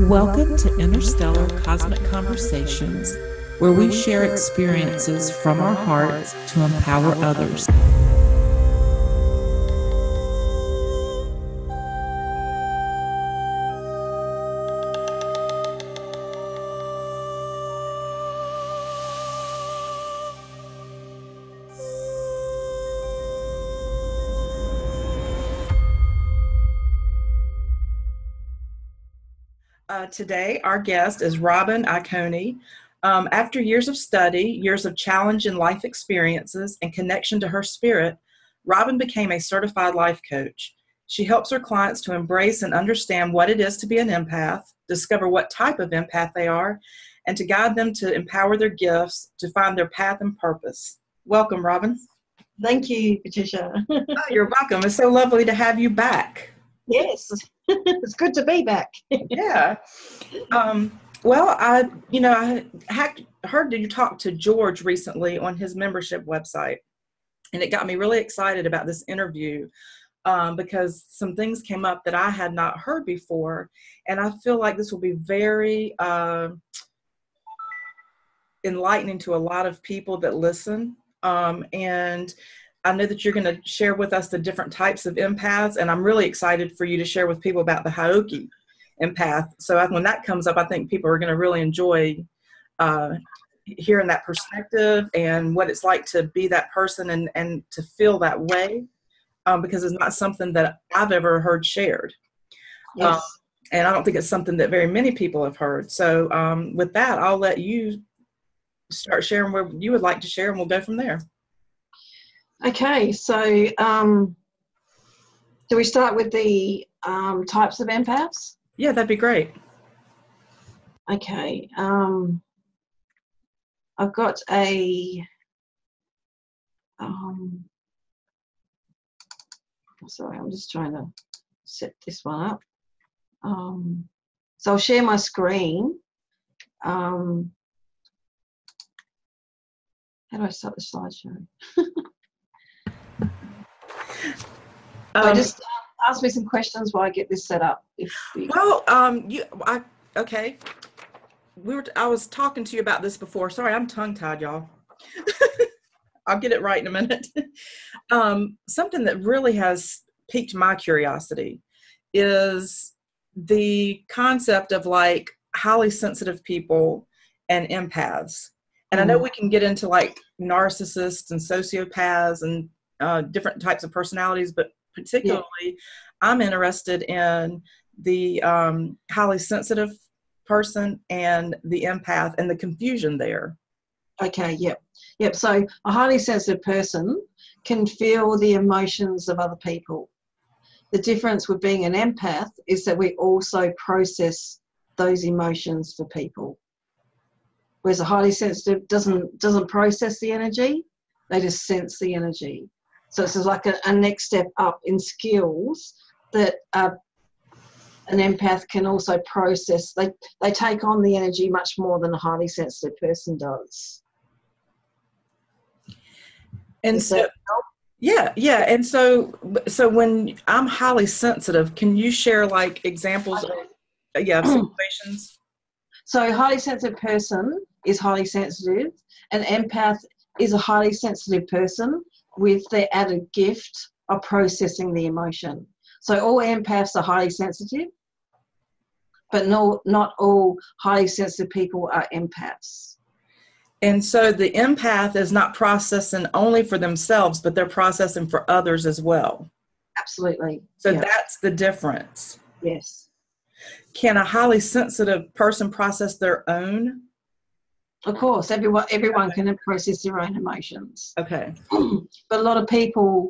Welcome to Interstellar Cosmic Conversations, where we share experiences from our hearts to empower others. Today, our guest is Robyn Iacuone. After years of study, years of challenge and life experiences, and connection to her spirit, Robyn became a certified life coach. She helps her clients to embrace and understand what it is to be an empath, discover what type of empath they are, and to guide them to empower their gifts to find their path and purpose. Welcome, Robyn. Thank you, Patricia. Oh, you're welcome. It's so lovely to have you back. Yes, it's good to be back. Yeah. Well, I heard that you talked to George recently on his membership website, and it got me really excited about this interview because some things came up that I had not heard before, and I feel like this will be very enlightening to a lot of people that listen. And I know that you're going to share with us the different types of empaths, and I'm really excited for you to share with people about the Iacuone empath. So when that comes up, I think people are going to really enjoy hearing that perspective and what it's like to be that person and to feel that way, because it's not something that I've ever heard shared. Yes. And I don't think it's something that very many people have heard. So with that, I'll let you start sharing where you would like to share, and we'll go from there. Okay, so do we start with the types of empaths? Yeah, that'd be great. Okay, I've got a, sorry, I'm just trying to set this one up. So I'll share my screen. How do I start the slideshow? Just ask me some questions while I get this set up. Okay. I was talking to you about this before. Sorry, I'm tongue-tied, y'all. I'll get it right in a minute. Something that really has piqued my curiosity is the concept of like highly sensitive people and empaths. And I know we can get into like narcissists and sociopaths and different types of personalities, but particularly I'm interested in the highly sensitive person and the empath and the confusion there. Okay, yep. So a highly sensitive person can feel the emotions of other people. The difference with being an empath is that we also process those emotions for people. Whereas a highly sensitive doesn't process the energy, they just sense the energy. So it's like a next step up in skills that an empath can also process. They take on the energy much more than a highly sensitive person does. And so, yeah. And so when I'm highly sensitive, can you share like examples of situations? So a highly sensitive person is highly sensitive. An empath is a highly sensitive person with the added gift of processing the emotion. So all empaths are highly sensitive, but not all highly sensitive people are empaths. And so the empath is not processing only for themselves, but they're processing for others as well. Absolutely. So that's the difference. Yes. Can a highly sensitive person process their own? Of course, everyone can process their own emotions. Okay. But a lot of people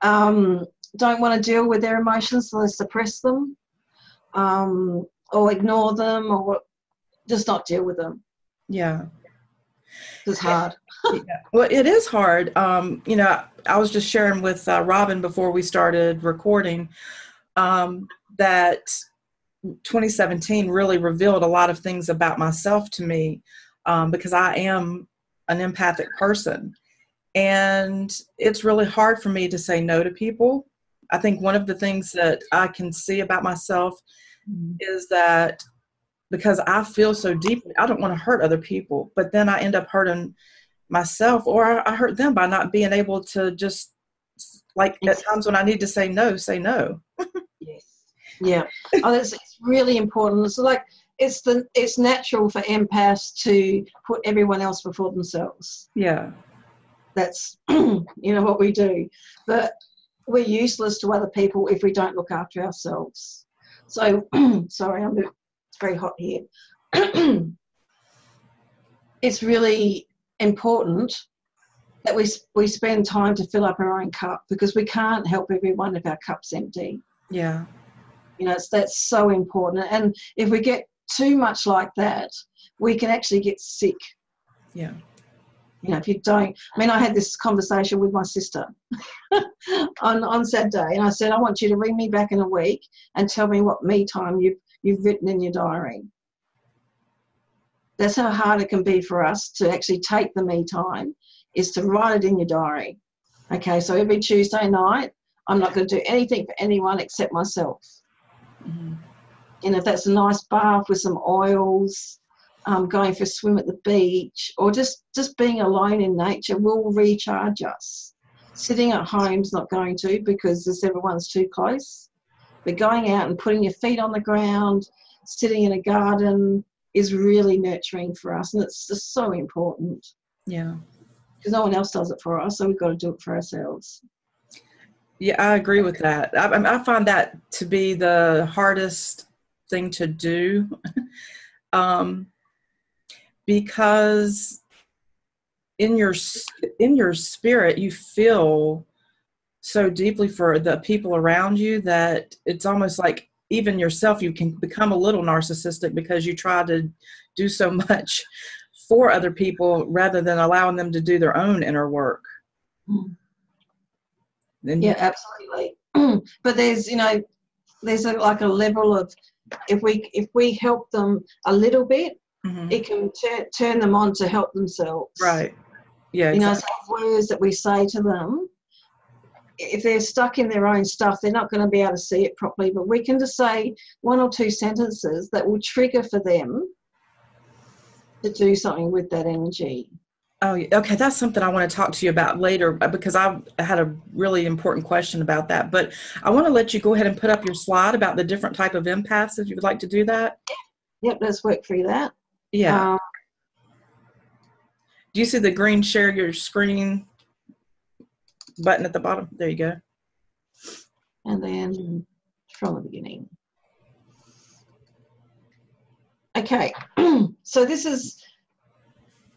don't want to deal with their emotions, so they suppress them or ignore them or just not deal with them. Yeah. It's hard. Yeah. Well, it is hard. I was just sharing with Robyn before we started recording that 2017 really revealed a lot of things about myself to me. Because I am an empathic person, and it's really hard for me to say no to people. I think one of the things that I can see about myself is that because I feel so deeply. I don't want to hurt other people, but then I end up hurting myself, or I hurt them by not being able to just, like, at times when I need to say no, say no. Yes. Yeah. Oh, it's really important. It's like it's natural for empaths to put everyone else before themselves. Yeah. That's what we do. But we're useless to other people if we don't look after ourselves. So sorry, it's very hot here. It's really important that we spend time to fill up our own cup, because we can't help everyone if our cup's empty. Yeah. That's so important. And if we get too much like that, we can actually get sick. Yeah. If you don't, I had this conversation with my sister on Saturday, and I said, I want you to ring me back in a week and tell me what me time you've written in your diary. That's how hard it can be for us to actually take the me time, is to write it in your diary. Okay, so every Tuesday night, I'm not going to do anything for anyone except myself. Mm-hmm. And if that's a nice bath with some oils, going for a swim at the beach, or just being alone in nature will recharge us. Sitting at home's not going to, because everyone's too close. But going out and putting your feet on the ground, sitting in a garden is really nurturing for us, and it's just so important. Yeah. Because no one else does it for us, so we've got to do it for ourselves. Yeah, I agree with that. I find that to be the hardest thing to do, because in your spirit, you feel so deeply for the people around you that it's almost like even yourself, you can become a little narcissistic, because you try to do so much for other people rather than allowing them to do their own inner work. Yeah, absolutely. But there's like a level of, if we help them a little bit, Mm-hmm. it can turn them on to help themselves. Right. Yeah. Exactly. Some words that we say to them, if they're stuck in their own stuff, they're not going to be able to see it properly. But we can just say one or two sentences that will trigger for them to do something with that energy. Oh, okay. That's something I want to talk to you about later, because I had a really important question about that. But I want to let you go ahead and put up your slide about the different type of empaths, if you would like to do that. Yep, let's work through that. Yeah. Do you see the green share your screen button at the bottom? There you go. And then from the beginning. Okay, so this is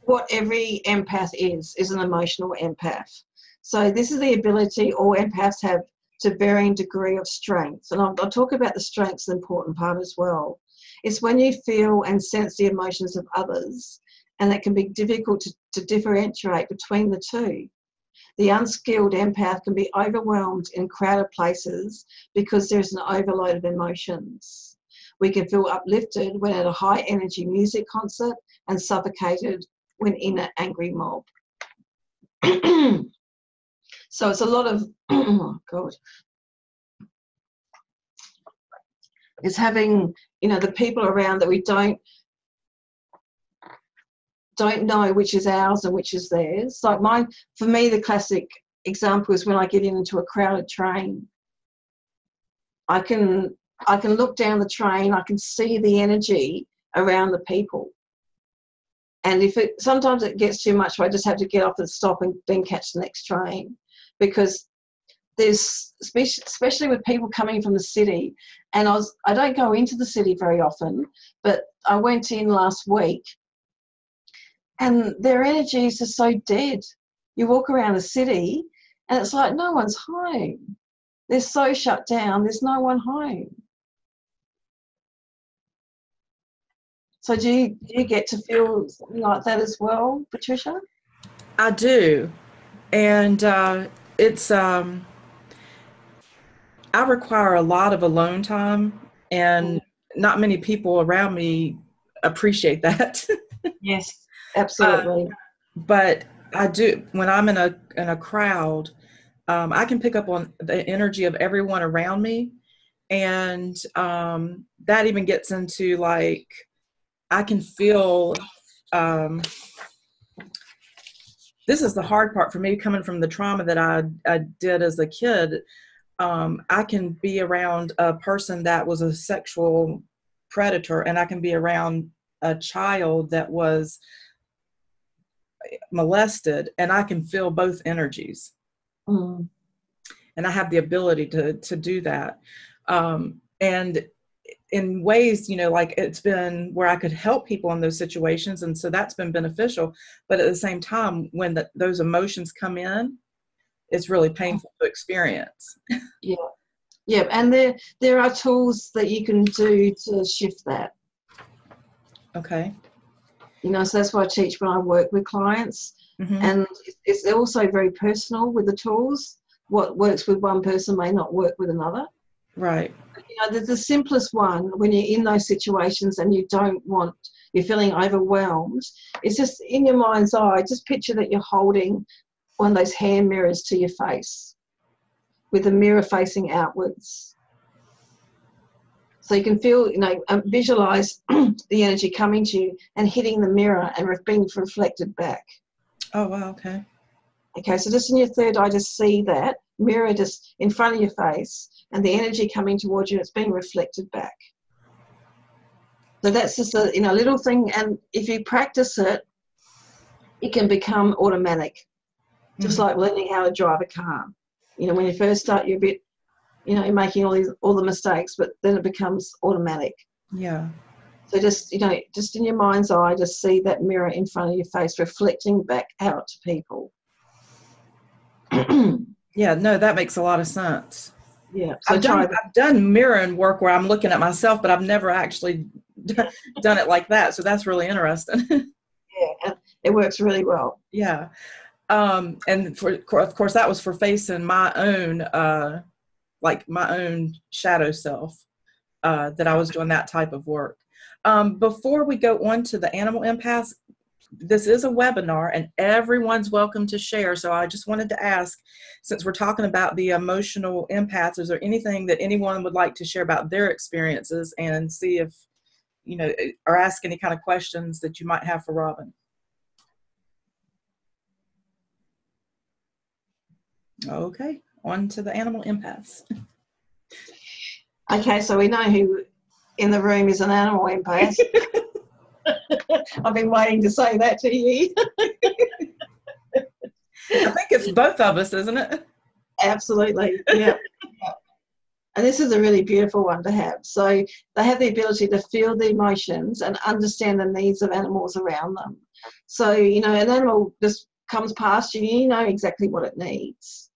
what every empath is an emotional empath. So this is the ability all empaths have to varying degree of strength. And I'll talk about the strength's the important part as well. It's when you feel and sense the emotions of others, and it can be difficult to differentiate between the two. The unskilled empath can be overwhelmed in crowded places because there's an overload of emotions. We can feel uplifted when at a high energy music concert and suffocated when in an angry mob. So it's a lot of, oh God, it's having, the people around that we don't know which is ours and which is theirs. Like for me, the classic example is when I get into a crowded train. I can look down the train, I can see the energy around the people. And sometimes it gets too much, so I just have to get off and stop and then catch the next train. Because there's, especially with people coming from the city, and I don't go into the city very often, but I went in last week, and their energies are so dead. You walk around the city and it's like no one's home. They're so shut down, there's no one home. So do you get to feel something like that as well, Patricia? I do. And it's, I require a lot of alone time, and not many people around me appreciate that. Yes, absolutely. But I do, when I'm in a crowd, I can pick up on the energy of everyone around me. And that even gets into like I can feel, this is the hard part for me, coming from the trauma that I did as a kid. I can be around a person that was a sexual predator, and I can be around a child that was molested, and I can feel both energies. Mm. And I have the ability to do that. And in ways, like it's been where I could help people in those situations. And so that's been beneficial. But at the same time, when those emotions come in, it's really painful to experience. Yeah. Yeah. And there are tools that you can do to shift that. Okay. So that's what I teach when I work with clients. Mm-hmm. And it's also very personal with the tools. What works with one person may not work with another. Right. The simplest one, when you're in those situations and you're feeling overwhelmed, it's just in your mind's eye, just picture that you're holding one of those hand mirrors to your face with the mirror facing outwards. So you can feel, visualize the energy coming to you and hitting the mirror and being reflected back. Oh, wow, okay. Okay, so just in your third eye, just see that mirror just in front of your face and the energy coming towards you, it's being reflected back. So that's just a little thing, and if you practice it, it can become automatic. Just like learning how to drive a car. When you first start, you're a bit, you're making all the mistakes, but then it becomes automatic. Yeah. So just in your mind's eye, just see that mirror in front of your face reflecting back out to people. Yeah, no, that makes a lot of sense. Yeah. So I've done mirroring work where I'm looking at myself, but I've never actually done it like that. So that's really interesting. Yeah, it works really well. Yeah. And of course, that was for facing my own, my own shadow self, that I was doing that type of work. Before we go on to the animal empaths, this is a webinar and everyone's welcome to share. So I just wanted to ask, since we're talking about the emotional empaths, is there anything that anyone would like to share about their experiences, and see if, or ask any kind of questions that you might have for Robyn? Okay, on to the animal empaths. Okay, so we know who in the room is an animal empath. I've been waiting to say that to you. I think it's both of us, isn't it? Absolutely, yeah. And this is a really beautiful one to have. So they have the ability to feel the emotions and understand the needs of animals around them. So, an animal just comes past you, you know exactly what it needs.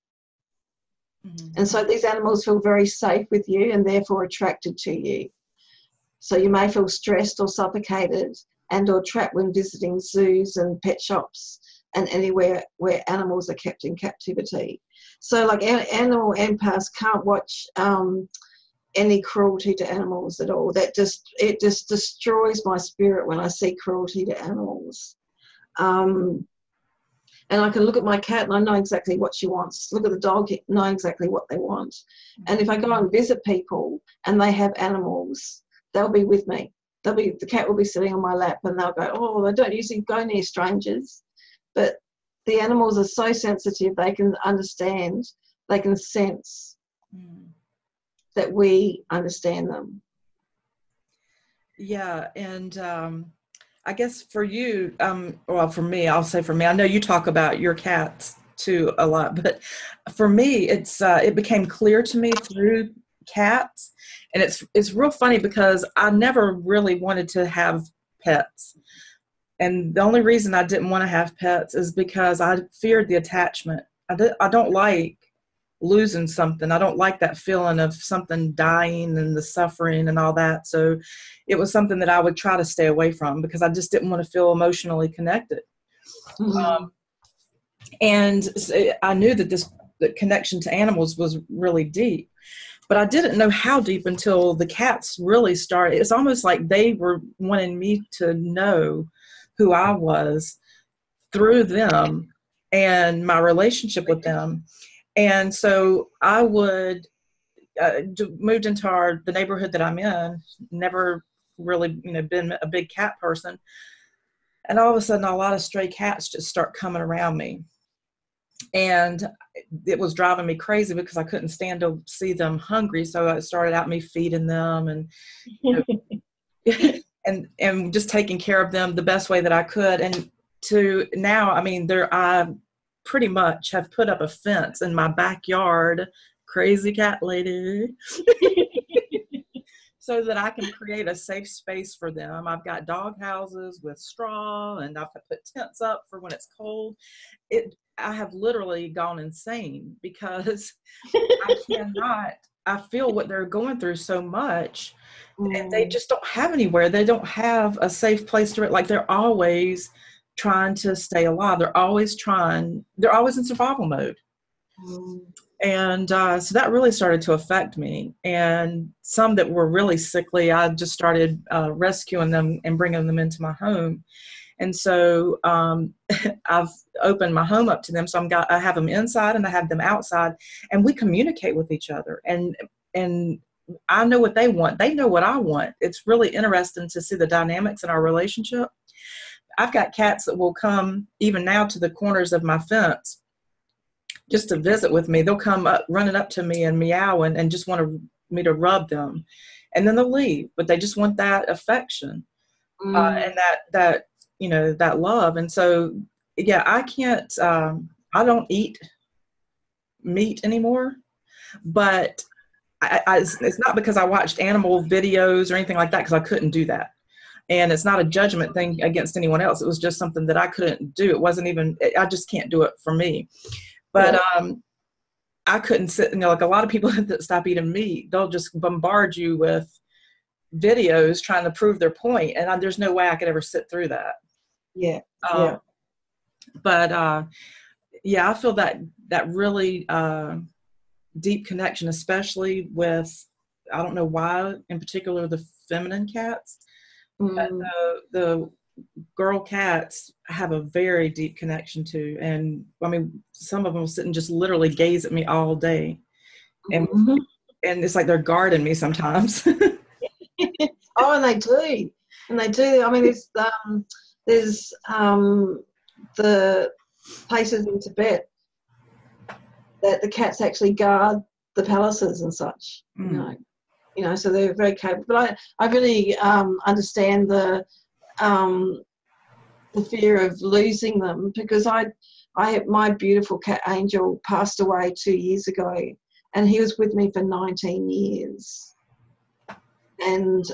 Mm-hmm. And so these animals feel very safe with you and therefore attracted to you. So you may feel stressed or suffocated and or trapped when visiting zoos and pet shops and anywhere where animals are kept in captivity. So like animal empaths can't watch any cruelty to animals at all. It just destroys my spirit when I see cruelty to animals. And I can look at my cat and I know exactly what she wants. Look at the dog, know exactly what they want. And if I go and visit people and they have animals, they'll be with me. The cat will be sitting on my lap and they'll go, oh, they don't usually go near strangers. But the animals are so sensitive, they can understand, they can sense that we understand them. Yeah, and I guess for you, well, for me, I'll say for me, I know you talk about your cats too a lot, but for me, it became clear to me through cats, and it's real funny because I never really wanted to have pets. And the only reason I didn't want to have pets is because I feared the attachment. I don't like losing something. I don't like that feeling of something dying and the suffering and all that. So it was something that I would try to stay away from because I just didn't want to feel emotionally connected. Mm-hmm. And I knew that the connection to animals was really deep, but I didn't know how deep until the cats really started. It's almost like they were wanting me to know who I was through them and my relationship with them. And so I would moved into the neighborhood that I'm in, never really, been a big cat person. And all of a sudden, a lot of stray cats just start coming around me. And it was driving me crazy because I couldn't stand to see them hungry. So it started out me feeding them and, and just taking care of them the best way that I could. And to now, I mean, I pretty much have put up a fence in my backyard, crazy cat lady, so that I can create a safe space for them. I've got dog houses with straw, and I've put tents up for when it's cold. I have literally gone insane because I feel what they're going through so much. And they just don't have anywhere. They don't have a safe place to, like, they're always trying to stay alive. They're always in survival mode. And so that really started to affect me. And some that were really sickly, I just started rescuing them and bringing them into my home. And so I've opened my home up to them. So I have them inside and I have them outside, and we communicate with each other. And I know what they want. They know what I want. It's really interesting to see the dynamics in our relationship. I've got cats that will come even now to the corners of my fence just to visit with me. They'll come up, running up to me and meowing and just want me to rub them. And then they'll leave, but they just want that affection and that love. And so, yeah, I can't, I don't eat meat anymore, but it's not because I watched animal videos or anything like that, because I couldn't do that. And it's not a judgment thing against anyone else. It was just something that I couldn't do. It wasn't even, I just can't do it for me. But I couldn't sit, like a lot of people that stop eating meat, they'll just bombard you with videos trying to prove their point. And there's no way I could ever sit through that. Yeah. But I feel that really deep connection, especially with, I don't know why, in particular, the feminine cats. But the girl cats have a very deep connection to. And I mean, some of them will sit and just literally gaze at me all day. And it's like they're guarding me sometimes. Oh, and they do. I mean, there's the places in Tibet that the cats actually guard the palaces and such. So they're very capable. But I really understand the fear of losing them, because my beautiful cat Angel passed away 2 years ago, and he was with me for 19 years. And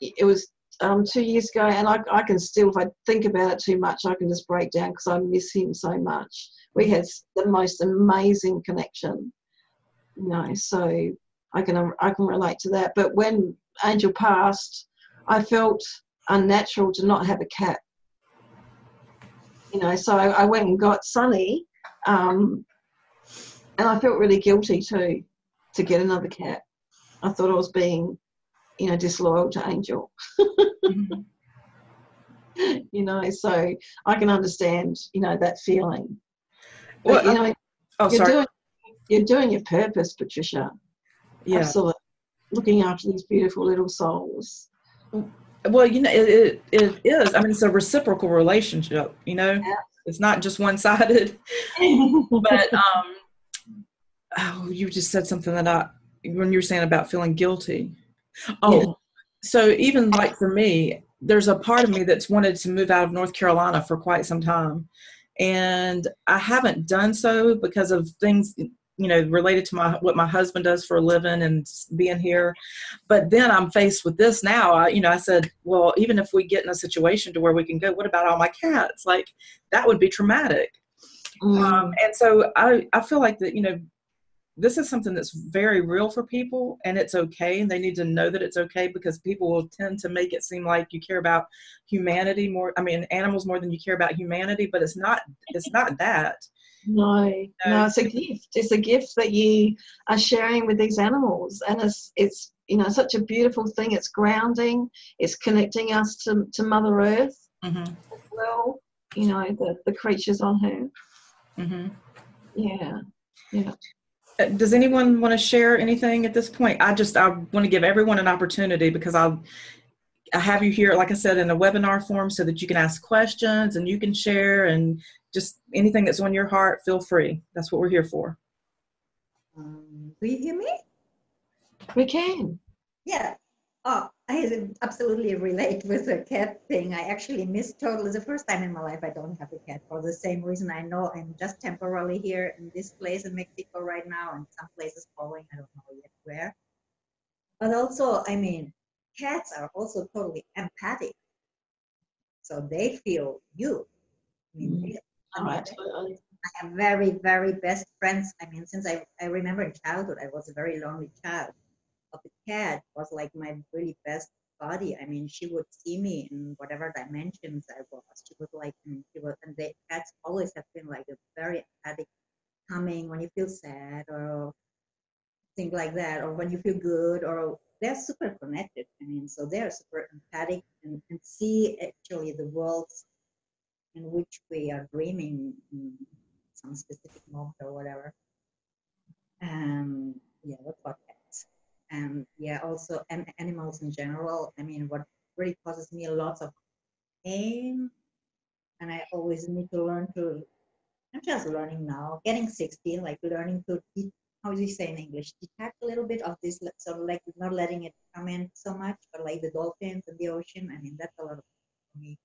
it was 2 years ago, and I can still, if I think about it too much, I can just break down because I miss him so much. We had the most amazing connection, so I can relate to that. But when Angel passed, I felt unnatural to not have a cat. So I went and got Sunny, and I felt really guilty too to get another cat. I thought I was being, disloyal to Angel. So I can understand, that feeling. But, you're doing your purpose, Patricia. Yeah. Absolutely. Looking after these beautiful little souls. Well, it is. I mean, it's a reciprocal relationship, Yeah. It's not just one-sided. But you just said something that when you were saying about feeling guilty. So even like for me, there's a part of me that's wanted to move out of North Carolina for quite some time. And I haven't done so because of things, related to what my husband does for a living and being here. But then I'm faced with this now. I said, well, even if we get in a situation to where we can go, what about all my cats? Like, that would be traumatic. And so I feel like that, this is something that's very real for people, and it's okay. And they need to know that it's okay, because people will tend to make it seem like you care about humanity more. I mean, animals more than you care about humanity, but it's not that. No, it's a gift. It's a gift that you are sharing with these animals, and it's such a beautiful thing. It's grounding. It's connecting us to Mother Earth as well. The creatures on her. Yeah. Does anyone want to share anything at this point? I want to give everyone an opportunity because I have you here, like I said, in a webinar form so that you can ask questions and you can share, and just anything that's on your heart, feel free. That's what we're here for. Do you hear me? We can. Yeah. Oh, I absolutely relate with the cat thing. I actually miss totally the first time in my life I don't have a cat for the same reason. I know I'm just temporarily here in this place in Mexico right now, and some places following, I don't know yet where. But also, I mean, cats are also totally empathic. So they feel you. I mean, Absolutely. I have very, very best friends. I mean, since I remember in childhood, I was a very lonely child. But the cat was like my really best buddy. I mean, she would see me in whatever dimensions I was. She would like, and the cats always have been like a very empathic, coming when you feel sad or things like that, or when you feel good, or they're super connected. I mean, so they're super empathic and see actually the worlds in which we are dreaming in some specific moment or whatever. Yeah, what about cats? And yeah, also animals in general. I mean, what really causes me a lot of pain, and I always need to learn to. I'm just learning now, getting 16, like learning to, how do you say in English, detach a little bit of this, sort of like not letting it come in so much, but like the dolphins in the ocean. I mean, that's a lot of for me,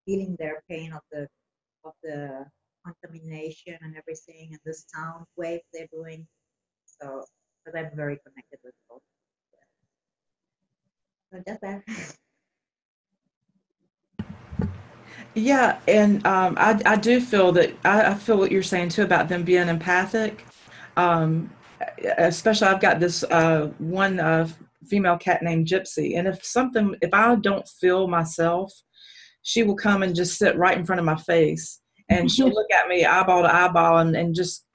feeling their pain of the contamination and everything, and the sound waves they're doing. So, but I'm very connected with both. So just that. Yeah, and I do feel that I feel what you're saying too about them being empathic. Um, Especially, I've got this one female cat named Gypsy, and if I don't feel myself, she will come and just sit right in front of my face, and she'll look at me eyeball to eyeball, and just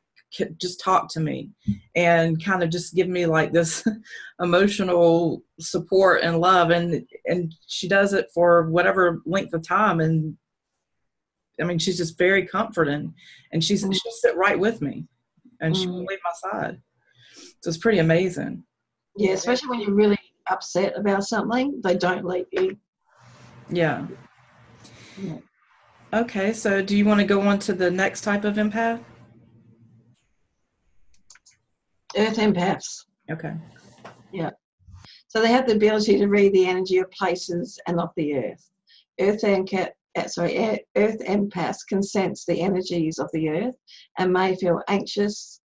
talk to me, and kind of just give me like this emotional support and love, and she does it for whatever length of time, and I mean, she's just very comforting, and she'll sit right with me, and she won't leave my side. So it's pretty amazing. Yeah, especially when you're really upset about something, they don't leave you. Yeah. Yeah. Okay, so do you want to go on to the next type of empath? Earth empaths. Okay. Yeah. So they have the ability to read the energy of places and of the earth. Earth empaths can sense the energies of the earth and may feel anxious,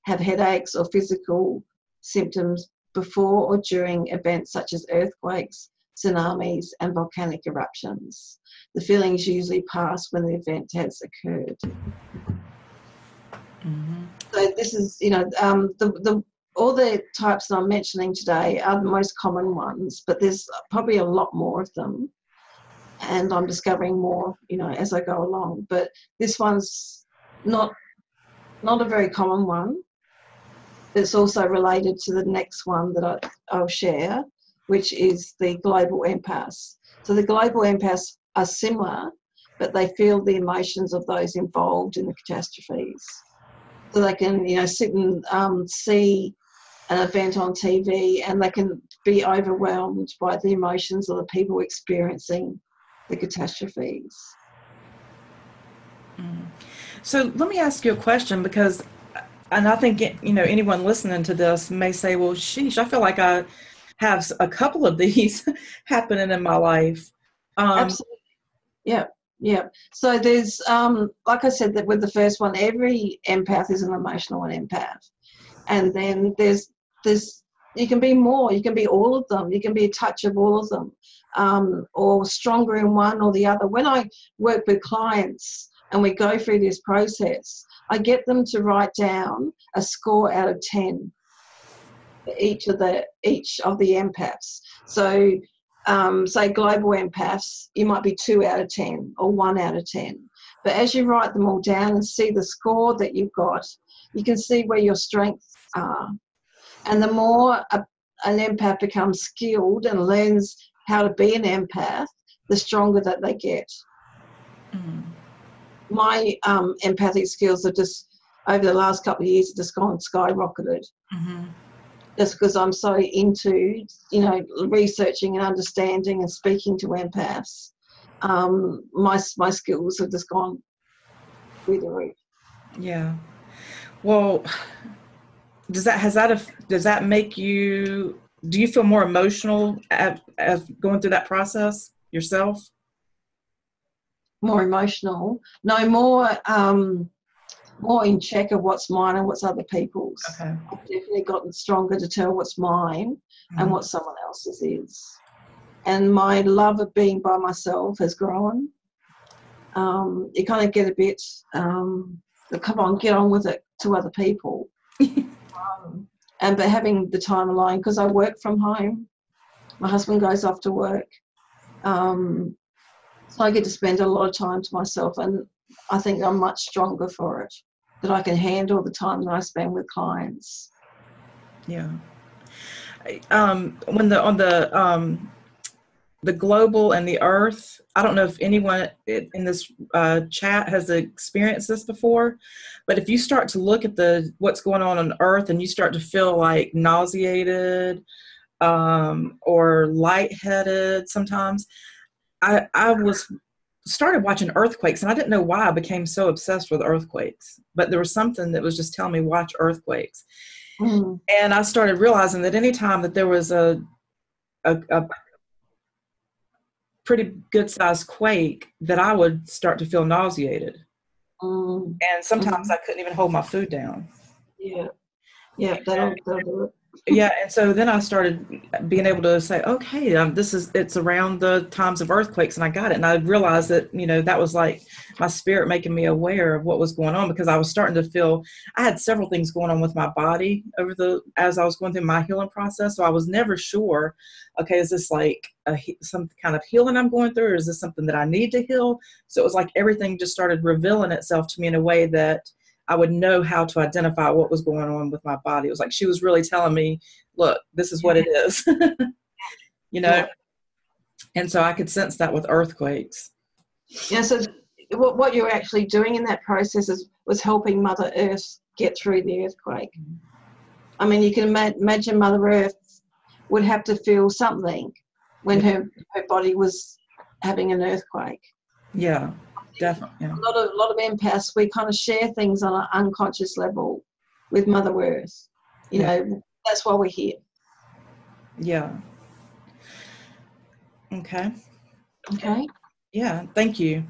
have headaches or physical symptoms before or during events such as earthquakes, tsunamis, and volcanic eruptions. The feelings usually pass when the event has occurred. Mm-hmm. So this is, all the types that I'm mentioning today are the most common ones, but there's probably a lot more of them, and I'm discovering more, as I go along. But this one's not a very common one. It's also related to the next one that I'll share, which is the global empaths. So the global empaths are similar, but they feel the emotions of those involved in the catastrophes. So they can, sit and see an event on TV, and they can be overwhelmed by the emotions of the people experiencing the catastrophes. So let me ask you a question, because, and I think, anyone listening to this may say, well, sheesh, I feel like I have a couple of these happening in my life. Absolutely. Yeah. So there's, like I said, that with the first one, every empath is an emotional empath. And then there's you can be more, you can be all of them, you can be a touch of all of them, or stronger in one or the other. When I work with clients and we go through this process, I get them to write down a score out of 10 for each of the empaths. So say global empaths, you might be 2 out of 10 or 1 out of 10. But as you write them all down and see the score that you've got, you can see where your strengths are. And the more an empath becomes skilled and learns how to be an empath, the stronger that they get. My empathic skills are just, over the last couple of years, it's just gone skyrocketed. Mm-hmm. Just because I'm so into, you know, researching and understanding and speaking to empaths, my skills have just gone through the roof. Yeah. Well, does that make you, do you feel more emotional as going through that process yourself? More emotional, no, more in check of what's mine and what's other people's. Okay. I've definitely gotten stronger to tell what's mine Mm-hmm. and what someone else's is. And my love of being by myself has grown. You kind of get a bit, come on, get on with it to other people. But having the time alone, because I work from home, my husband goes off to work. So I get to spend a lot of time to myself, and I think I'm much stronger for it, that I can handle the time that I spend with clients. Yeah. When the global and the earth, I don't know if anyone in this chat has experienced this before, but if you start to look at what's going on earth and you start to feel like nauseated or lightheaded sometimes, I started watching earthquakes, and I didn't know why I became so obsessed with earthquakes, but there was something that was just telling me watch earthquakes. Mm. And I started realizing that anytime that there was a pretty good sized quake, that I would start to feel nauseated. Mm. And sometimes I couldn't even hold my food down. Yeah, that'll do it. Yeah, and so then I started being able to say, okay, it's around the times of earthquakes, and I got it. And I realized that, you know, that was like my spirit making me aware of what was going on, because I was starting to feel, I had several things going on with my body as I was going through my healing process. So I was never sure, okay, is this like some kind of healing I'm going through, or is this something that I need to heal? So it was like everything just started revealing itself to me in a way that I would know how to identify what was going on with my body. It was like she was really telling me, look, this is what it is. You know? Yeah. And so I could sense that with earthquakes. Yeah, so what you're actually doing in that process was helping Mother Earth get through the earthquake. I mean, you can imagine Mother Earth would have to feel something when her body was having an earthquake. Yeah, definitely. Yeah. A lot of empaths, we kind of share things on an unconscious level with Mother Earth. You know, that's why we're here. Yeah. Okay. Yeah, thank you.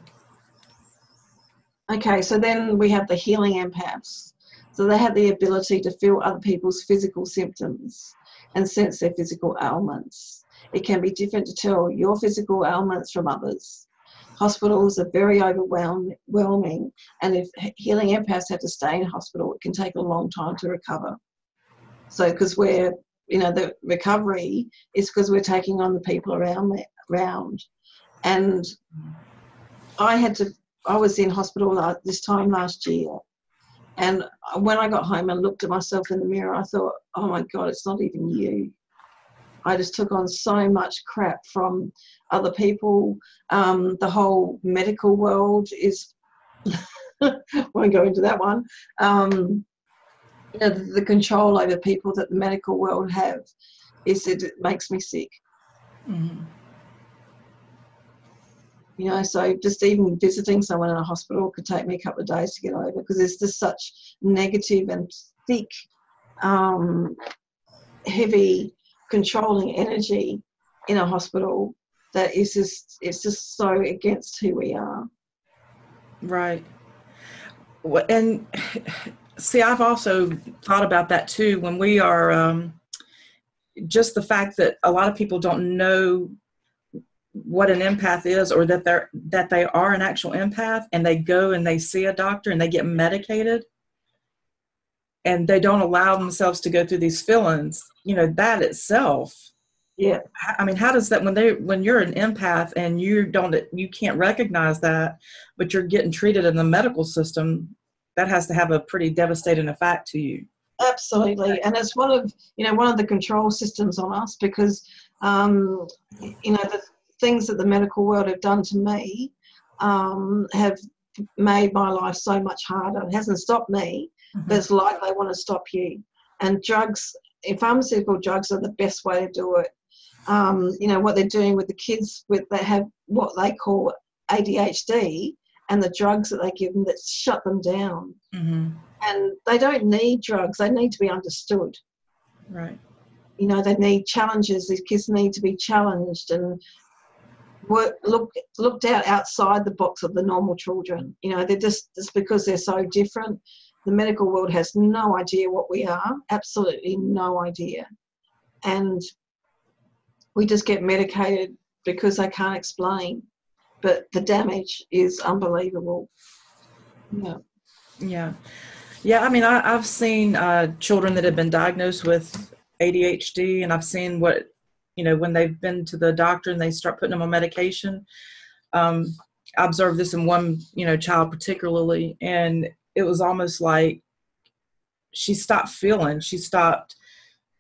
Okay, so then we have the healing empaths. So they have the ability to feel other people's physical symptoms and sense their physical ailments. It can be different to tell your physical ailments from others. Hospitals are very overwhelming, and if healing empaths have to stay in hospital, it can take a long time to recover. So because we're, you know, the recovery is because we're taking on the people around. And I was in hospital this time last year, and when I got home and looked at myself in the mirror, I thought, oh my God, it's not even you. I just took on so much crap from other people. The whole medical world is, won't go into that one. You know, the control over people that the medical world have it makes me sick. Mm-hmm. You know, so just even visiting someone in a hospital could take me a couple of days to get over, because there's just such negative and thick, heavy, controlling energy in a hospital that it's just so against who we are. Right. And see, I've also thought about that too, when we are just the fact that a lot of people don't know what an empath is, or that they are an actual empath, and they go and they see a doctor and they get medicated and they don't allow themselves to go through these feelings. You know, that itself. Yeah. I mean, how does that, when you're an empath and you can't recognize that, but you're getting treated in the medical system, that has to have a pretty devastating effect to you. Absolutely. And it's one of the control systems on us, because, you know, the things that the medical world have done to me have made my life so much harder. It hasn't stopped me, but it's like they want to stop you. And drugs, pharmaceutical drugs are the best way to do it. You know, what they're doing with the kids, they have what they call ADHD, and the drugs that they give them that shut them down. And they don't need drugs. They need to be understood. Right. You know, they need challenges. These kids need to be challenged and looked out outside the box of the normal children. You know, they're just because they're so different. The medical world has no idea what we are, absolutely no idea. And we just get medicated because they can't explain. But the damage is unbelievable. Yeah. Yeah. Yeah, I mean, I've seen children that have been diagnosed with ADHD, and I've seen what, you know, when they've been to the doctor and they start putting them on medication. I observed this in one, you know, child particularly, and it was almost like she stopped feeling, she stopped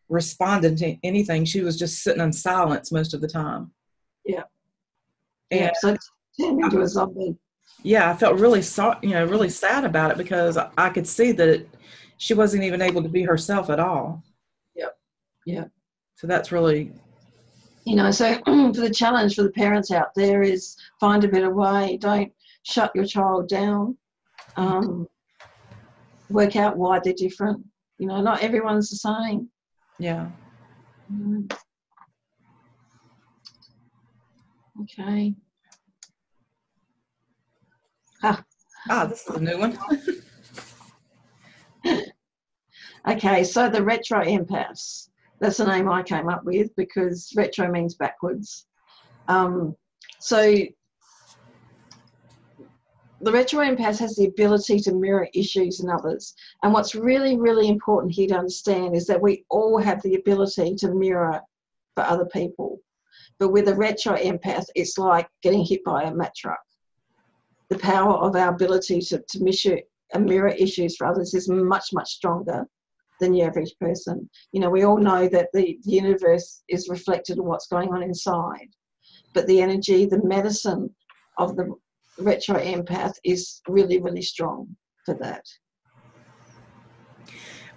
responding to anything. She was just sitting in silence most of the time. Yeah. And yeah. So turn into a zombie. Yeah, I felt really really sad about it, because I could see that she wasn't even able to be herself at all. Yep. Yeah. So that's really, you know, so for the challenge for the parents out there is find a better way. Don't shut your child down. Work out why they're different. You know, not everyone's the same. Yeah. Okay. This is a new one. Okay, so the retro empaths. That's the name I came up with because retro means backwards. So the retro empath has the ability to mirror issues in others. And what's really, really important here to understand is that we all have the ability to mirror for other people. But with a retro empath, it's like getting hit by a Mack truck. The power of our ability to mirror issues for others is much, much stronger than the average person. You know, we all know that the universe is reflected in what's going on inside, but the energy, the medicine of the retro empath is really, really strong for that.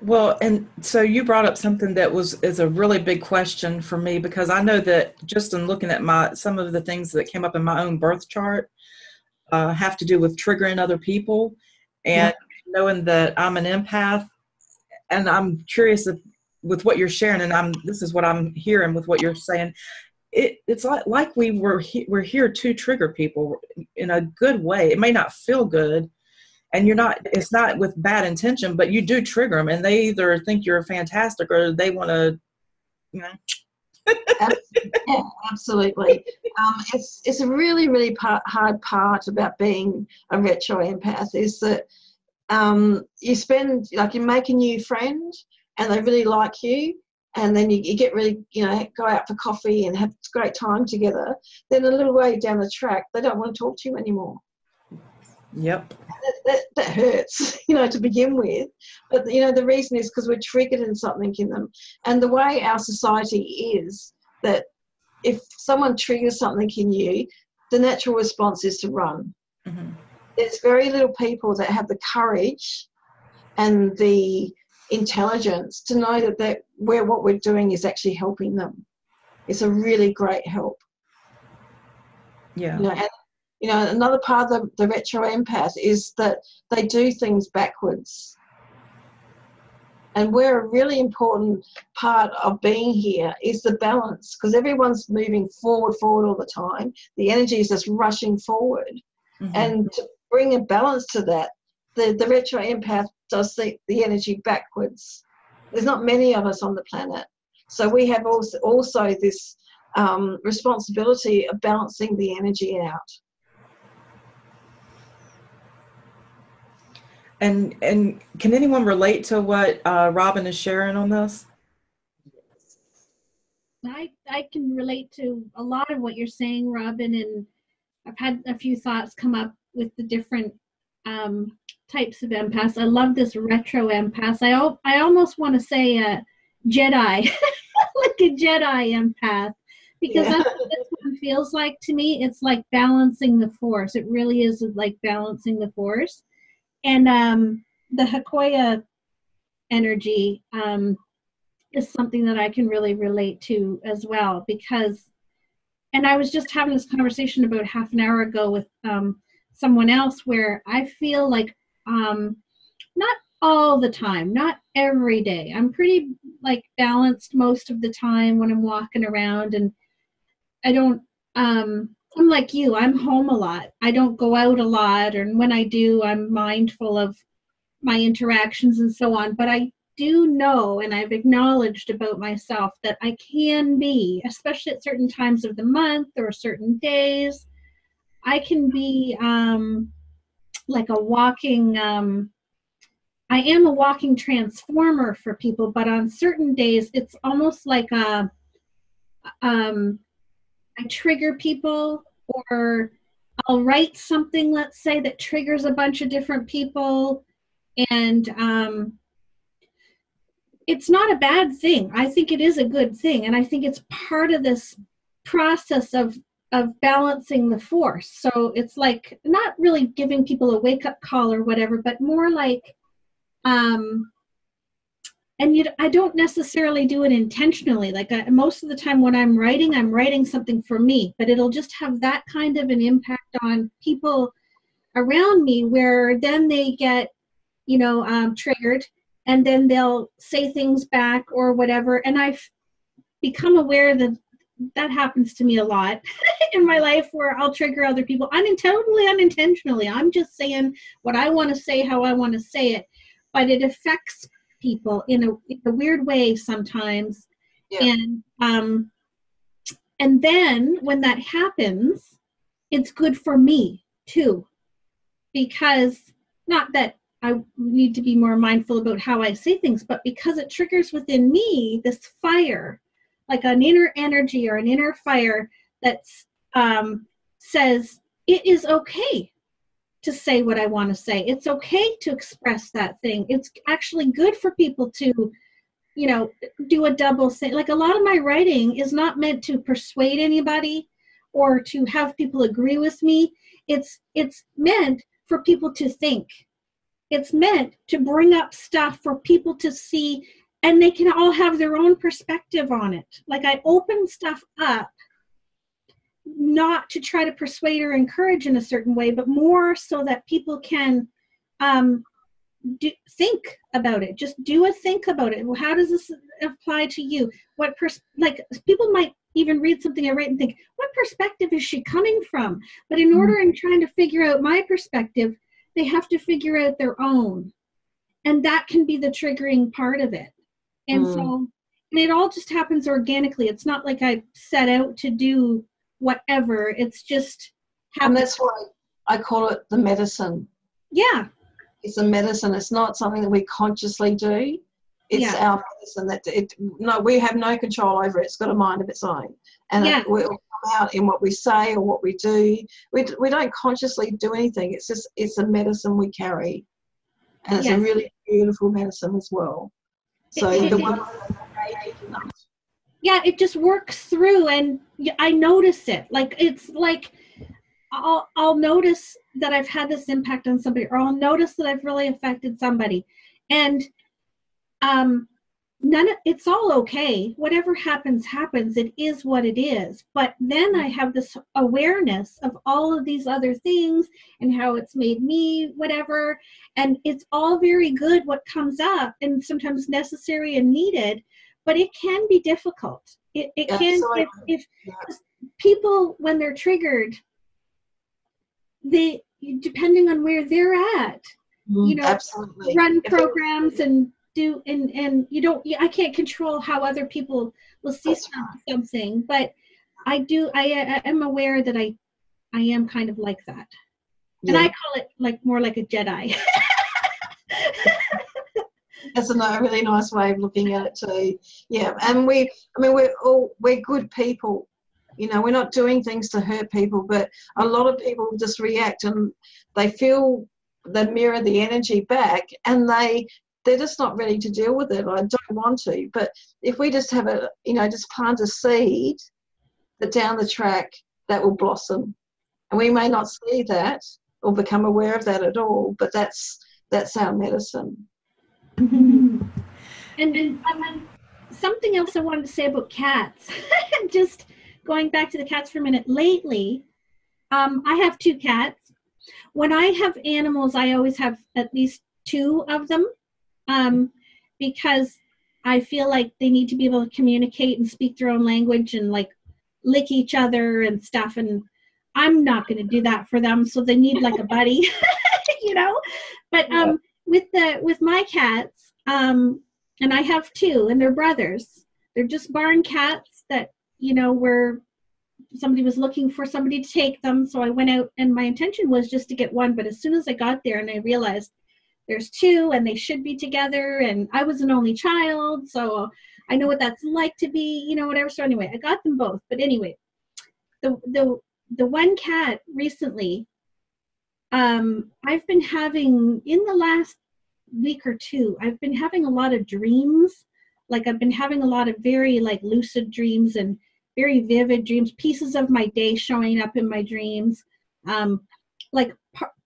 Well, and so you brought up something that is a really big question for me, because I know that just in looking at some of the things that came up in my own birth chart have to do with triggering other people, and knowing that I'm an empath. And I'm curious with what you're sharing, and this is what I'm hearing with what you're saying. It's like we're here to trigger people in a good way. It may not feel good, and it's not with bad intention, but you do trigger them, and they either think you're fantastic or they want to, you know. Yeah, absolutely. It's a really, really hard part about being a retro empath is that you make a new friend and they really like you, and then you get really, you know, go out for coffee and have a great time together. Then a little way down the track, they don't want to talk to you anymore. Yep. That hurts, you know, to begin with. But, you know, the reason is because we're triggered in something in them. And the way our society is that if someone triggers something in you, the natural response is to run. Mm-hmm. There's very little people that have the courage and the intelligence to know that what we're doing is actually helping them. It's a really great help. Yeah. You know, and, you know, another part of the retro empath is that they do things backwards. And where a really important part of being here is the balance, because everyone's moving forward all the time. The energy is just rushing forward. Mm-hmm. And to bring a balance to that, the retro empath does the energy backwards. There's not many of us on the planet. So we have also this responsibility of balancing the energy out. And can anyone relate to what Robyn is sharing on this? I can relate to a lot of what you're saying, Robyn, and I've had a few thoughts come up with the different types of empaths. I love this retro empath. I almost want to say a Jedi, like a Jedi empath, because that's what this one feels like to me. It's like balancing the force. It really is like balancing the force. And the Hakoya energy is something that I can really relate to as well, because, and I was just having this conversation about half an hour ago with someone else, where I feel like not all the time, not every day. I'm pretty like balanced most of the time when I'm walking around, and I don't, I'm like you, I'm home a lot. I don't go out a lot, and when I do, I'm mindful of my interactions and so on. But I do know, and I've acknowledged about myself, that I can be, especially at certain times of the month or certain days, I can be like a walking, I am a walking transformer for people, but on certain days, it's almost like I trigger people, or I'll write something, let's say, that triggers a bunch of different people. And it's not a bad thing. I think it is a good thing. And I think it's part of this process of balancing the force. So it's like not really giving people a wake-up call or whatever, but more like, I don't necessarily do it intentionally. Like most of the time when I'm writing something for me, but it'll just have that kind of an impact on people around me, where then they get, triggered, and then they'll say things back or whatever. And I've become aware that that happens to me a lot in my life, where I'll trigger other people. Totally unintentionally. I'm just saying what I want to say, how I want to say it, but it affects people in a weird way sometimes. Yeah. And then when that happens, it's good for me too, because not that I need to be more mindful about how I say things, but because it triggers within me this fire, like an inner energy or an inner fire that says it is okay to say what I want to say. It's okay to express that thing. It's actually good for people to, do a double thing. Like a lot of my writing is not meant to persuade anybody or to have people agree with me. It's meant for people to think. It's meant to bring up stuff for people to see, and they can all have their own perspective on it. Like I open stuff up, not to try to persuade or encourage in a certain way, but more so that people can think about it. Just do a think about it. Well, how does this apply to you? Like people might even read something I write and think, what perspective is she coming from? But in order in trying to figure out my perspective, they have to figure out their own. And that can be the triggering part of it. And so, and it all just happens organically. It's not like I set out to do whatever. It's just happens. And that's why I call it the medicine. Yeah. It's a medicine. It's not something that we consciously do. It's our medicine we have no control over it. It's got a mind of its own. And it will come out in what we say or what we do. We don't consciously do anything. It's a medicine we carry. And it's a really beautiful medicine as well. So it just works through, and I notice it. Like it's like I'll notice that I've had this impact on somebody, or I'll notice that I've really affected somebody, and it's all okay. Whatever happens. It is what it is. But then I have this awareness of all of these other things and how it's made me whatever. And it's all very good what comes up, and sometimes necessary and needed, but it can be difficult. It can, if people, when they're triggered, depending on where they're at, absolutely. Run programs and do, and I can't control how other people will see something, but I am aware that I am kind of like that. And I call it like more like a Jedi. That's a really nice way of looking at it too. Yeah, and we're good people. We're not doing things to hurt people, but a lot of people just react and they feel they mirror the energy back, and they're just not ready to deal with it. I don't want to, but if we just have just plant a seed that down the track that will blossom, and we may not see that or become aware of that at all, but that's that's our medicine. And something else I wanted to say about cats, just going back to the cats for a minute. Lately, I have 2 cats. When I have animals, I always have at least 2 of them, because I feel like they need to be able to communicate and speak their own language and like lick each other and stuff. And I'm not going to do that for them. So they need like a buddy, you know, but, with my cats, and I have 2 and they're brothers. They're just barn cats that, you know, somebody was looking for somebody to take them. So I went out and my intention was just to get 1. But as soon as I got there and I realized there's 2 and they should be together, and I was an only child, so I know what that's like to be, you know, whatever. So anyway, I got them both. But anyway, the one cat recently, I've been having, in the last week or 2, I've been having a lot of dreams. Like I've been having a lot of very like lucid dreams and very vivid dreams, pieces of my day showing up in my dreams, like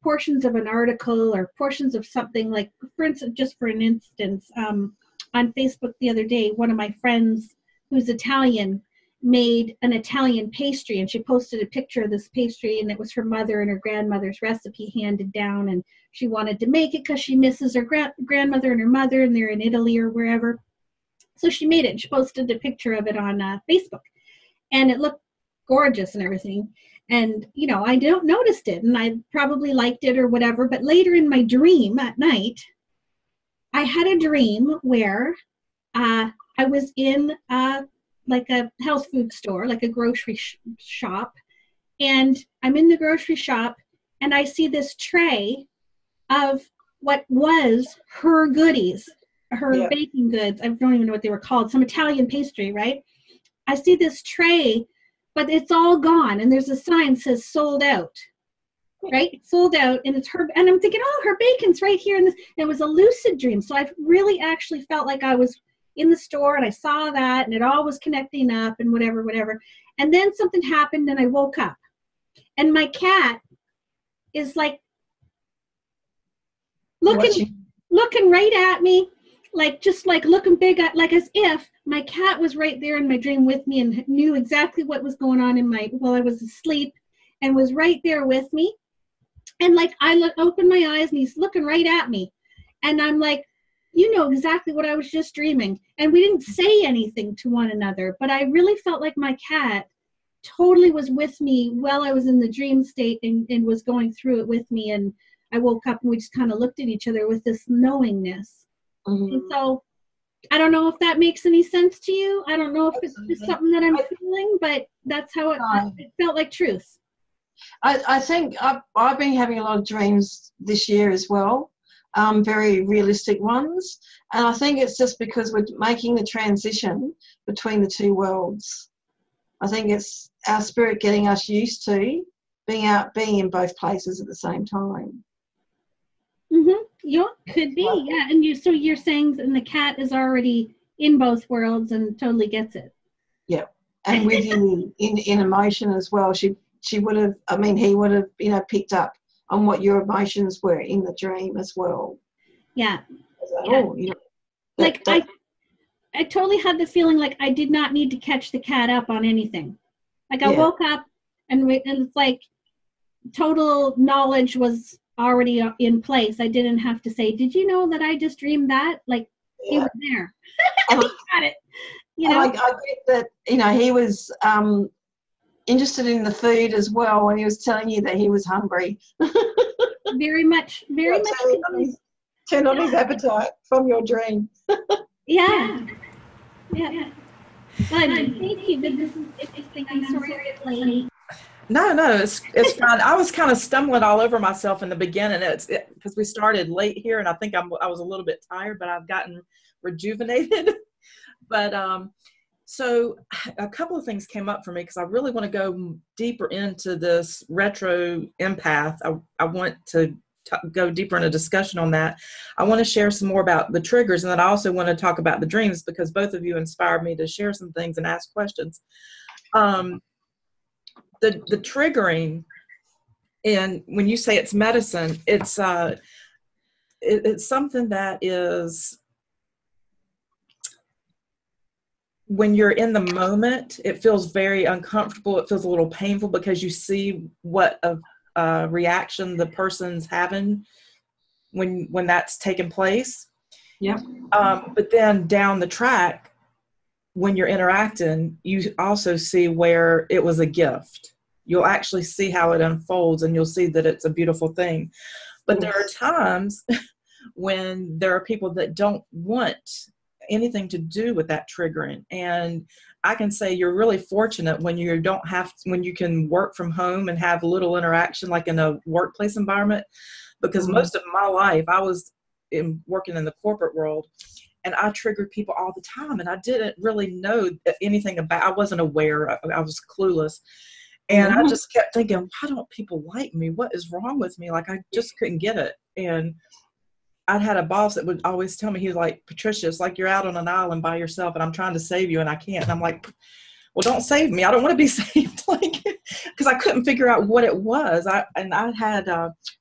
portions of an article or portions of something. Like, for instance, just for an instance, on Facebook the other day, one of my friends who's Italian made an Italian pastry, and she posted a picture of this pastry, and it was her mother and her grandmother's recipe handed down, and she wanted to make it because she misses her grandmother and her mother, and they're in Italy or wherever. So she made it, and she posted a picture of it on Facebook, and it looked gorgeous and everything. And, you know, I noticed it, and I probably liked it or whatever. But later in my dream at night, I had a dream where I was in like a health food store, like a grocery shop. And I'm in the grocery shop, and I see this tray of what was her goodies, her baking goods. I don't even know what they were called, some Italian pastry, right? I see this tray, but it's all gone, and there's a sign that says sold out, right? Sold out, and it's her, and I'm thinking, oh, her bacon's right here. And it was a lucid dream. So I really actually felt like I was in the store, and I saw that, and it all was connecting up and whatever. And then something happened, and I woke up, and my cat is like looking right at me, like just like looking big, like as if my cat was right there in my dream with me and knew exactly what was going on while I was asleep, and was right there with me. And like I opened my eyes, and he's looking right at me, and I'm like, you know exactly what I was just dreaming. And we didn't say anything to one another, but I really felt like my cat totally was with me while I was in the dream state, and was going through it with me. And I woke up, and we just kind of looked at each other with this knowingness. Mm-hmm. And so I don't know if that makes any sense to you. I don't know if it's just something that I'm feeling, but that's how it felt like truth. I think I've been having a lot of dreams this year as well, very realistic ones. And I think it's just because we're making the transition between the 2 worlds. I think it's our spirit getting us used to being in both places at the same time. Mm-hmm. Yeah, could be. Yeah. And so you're saying that the cat is already in both worlds and totally gets it. Yeah. And with you in emotion as well. She would have, I mean, he would have, you know, picked up on what your emotions were in the dream as well. Yeah. Oh, you know, I totally had the feeling like I did not need to catch the cat up on anything. Like I woke up and it's like total knowledge was already in place. I didn't have to say, did you know that I just dreamed that? Like he was there. He got it. You know, I get that, you know, he was interested in the food as well, and he was telling you that he was hungry. very much. Turn on his appetite from your dream. Yeah. Good. Thank you. This is interesting. I'm sorry it's late. No, it's fine. I was kind of stumbling all over myself in the beginning. It's because we started late here, and I think I was a little bit tired, but I've gotten rejuvenated. But so a couple of things came up for me because I really want to go deeper into this retro empath. I want to go deeper in a discussion on that. I want to share some more about the triggers, and then I also want to talk about the dreams because both of you inspired me to share some things and ask questions. The triggering, and when you say it's medicine, it's it's something that is, when you're in the moment, it feels very uncomfortable. It feels a little painful because you see what a reaction the person's having when that's taking place. Yep. But then down the track, when you're interacting, you also see where it was a gift. You'll actually see how it unfolds, and you'll see that it's a beautiful thing. But there are times when there are people that don't want anything to do with that triggering. And I can say you're really fortunate when you don't have, when you can work from home and have little interaction, like in a workplace environment, because most of my life I was working in the corporate world, and I triggered people all the time, and I didn't really know anything about, I wasn't aware, I was clueless. And I just kept thinking, why don't people like me? What is wrong with me? Like, I just couldn't get it. And I'd had a boss that would always tell me, he was like, Patricia, it's like you're out on an island by yourself and I'm trying to save you and I can't. And I'm like, well, don't save me. I don't want to be saved. Like, because I couldn't figure out what it was. I had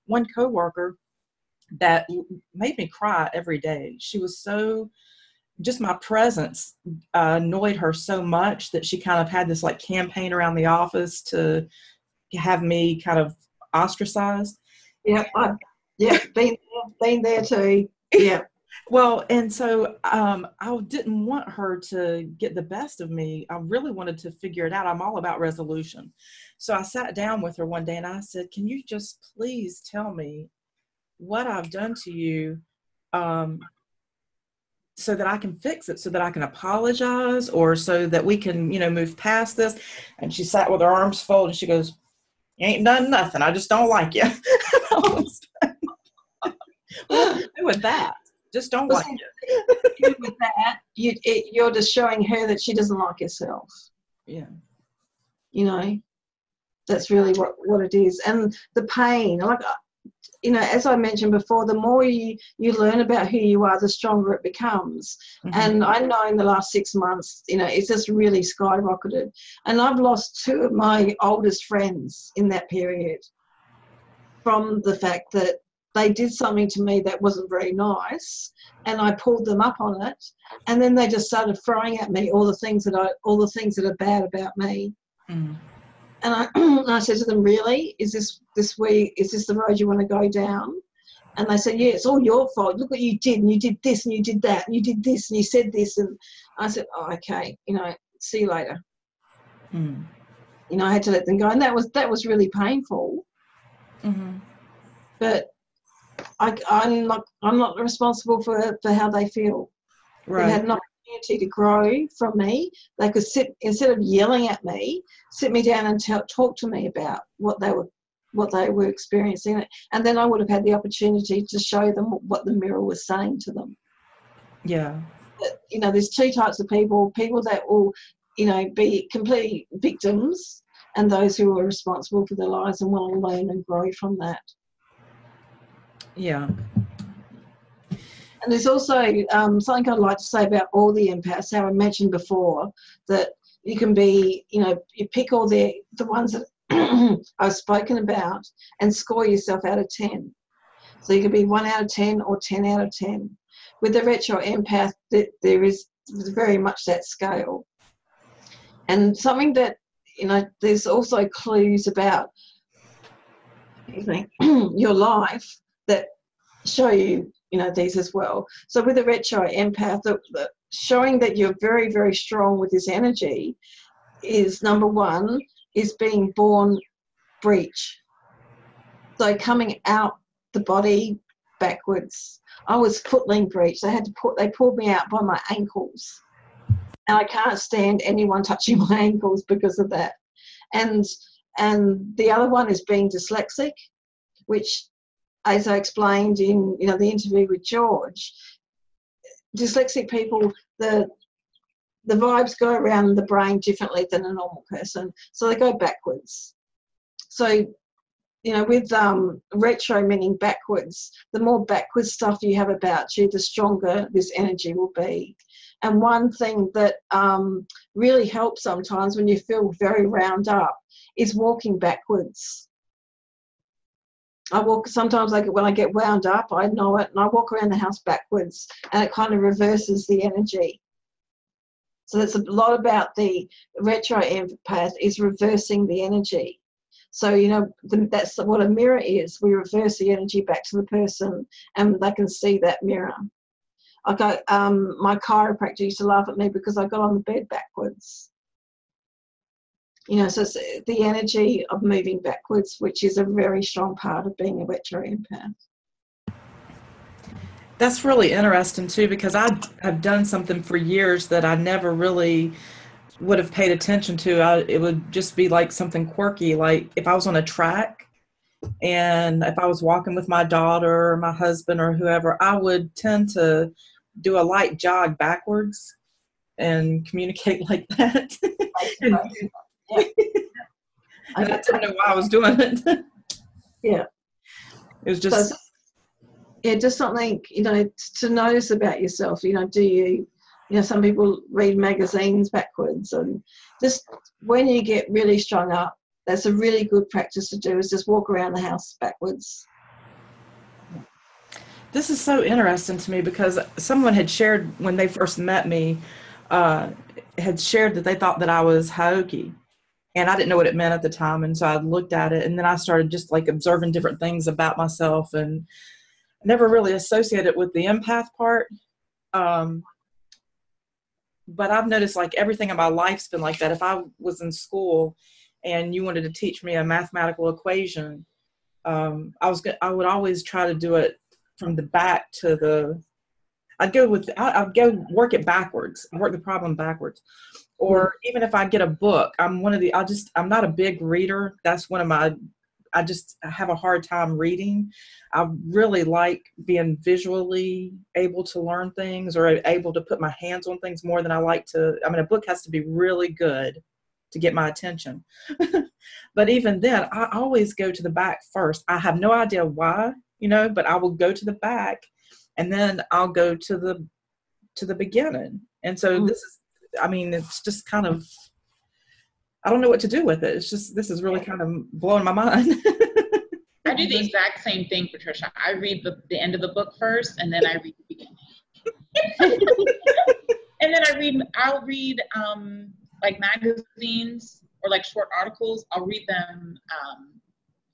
one coworker that made me cry every day. She was so, just my presence annoyed her so much that she kind of had this like campaign around the office to have me kind of ostracized. Yeah, been there too. Yeah. Well, and so I didn't want her to get the best of me. I really wanted to figure it out. I'm all about resolution. So I sat down with her one day and I said, can you just please tell me what I've done to you so that I can fix it, so that I can apologize, or so that we can, move past this? And she sat with her arms folded and she goes, you ain't done nothing. I just don't like you. What do you do with that? Just don't like you. With that, you're just showing her that she doesn't like herself. Yeah. That's really what it is. And the pain, like, as I mentioned before, the more you learn about who you are, the stronger it becomes. Mm-hmm. And I know in the last 6 months, it's just really skyrocketed. And I've lost 2 of my oldest friends in that period from the fact that they did something to me that wasn't very nice, and I pulled them up on it, and then they just started throwing at me all the things that are bad about me. Mm. And I said to them, really, is this the road you want to go down? And they said, yeah, it's all your fault. Look what you did, and you did this, and you did that, and you did this, and you said this. And I said, oh, okay, see you later. Mm. I had to let them go, and that was really painful. Mm-hmm. But I'm not responsible for how they feel. Right. They had an opportunity to grow from me. They could instead of yelling at me, sit me down and talk to me about what they were experiencing, and then I would have had the opportunity to show them what the mirror was saying to them. Yeah. But, there's 2 types of people that will, be complete victims, and those who are responsible for their lives and will learn and grow from that. Yeah. And there's also something I'd like to say about all the empaths, how I mentioned before, that you can be, you pick all the ones that I've spoken about and score yourself out of 10. So you can be 1 out of 10 or 10 out of 10. With the retro empath, there is very much that scale. And something that, there's also clues about your life that show you, these as well. So with a retro empath, the showing that you're very, very strong with this energy is, number 1, is being born breech. So coming out the body backwards. I was footling breech. They pulled me out by my ankles. And I can't stand anyone touching my ankles because of that. And the other one is being dyslexic, which, as I explained in the interview with George, dyslexic people, the vibes go around the brain differently than a normal person, so they go backwards. So, with retro meaning backwards, the more backwards stuff you have about you, the stronger this energy will be. And one thing that really helps sometimes when you feel very wound up is walking backwards. sometimes when I get wound up, I know it, and I walk around the house backwards, and it kind of reverses the energy. So that's a lot about the retro empath, is reversing the energy. So, you know, that's what a mirror is. We reverse the energy back to the person, and they can see that mirror. My chiropractor used to laugh at me because I got on the bed backwards. You know, so it's the energy of moving backwards, which is a very strong part of being a retro empath. That's really interesting too, because I've done something for years that I never really would have paid attention to. It would just be like something quirky, like if I was on a track and if I was walking with my daughter or my husband or whoever, I would tend to do a light jog backwards and communicate like that. Yeah. And I didn't know why I was doing it. Yeah. It was just... So, yeah, just something, you know, to notice about yourself. You know, you know, some people read magazines backwards, and just when you get really strung up, that's a really good practice to do, is just walk around the house backwards. This is so interesting to me because someone had shared when they first met me, had shared that they thought that I was hokey. And I didn't know what it meant at the time. And so I looked at it, and then I started just like observing different things about myself, and never really associated it with the empath part. But I've noticed like everything in my life's been like that. If I was in school and you wanted to teach me a mathematical equation, I would always try to do it from the back to the, I'd go work it backwards, work the problem backwards. Or even if I get a book, I'm not a big reader. That's one of my, I have a hard time reading. I really like being visually able to learn things or able to put my hands on things more than I like to. I mean, a book has to be really good to get my attention. But even then, I always go to the back first. I have no idea why, you know, but I will go to the back, and then I'll go to the beginning. And so this is, I mean, it's just kind of, I don't know what to do with it. It's just, this is really kind of blowing my mind. I do the exact same thing, Patricia. I read the end of the book first, and then I read the beginning. And then I'll read like magazines or like short articles. I'll read them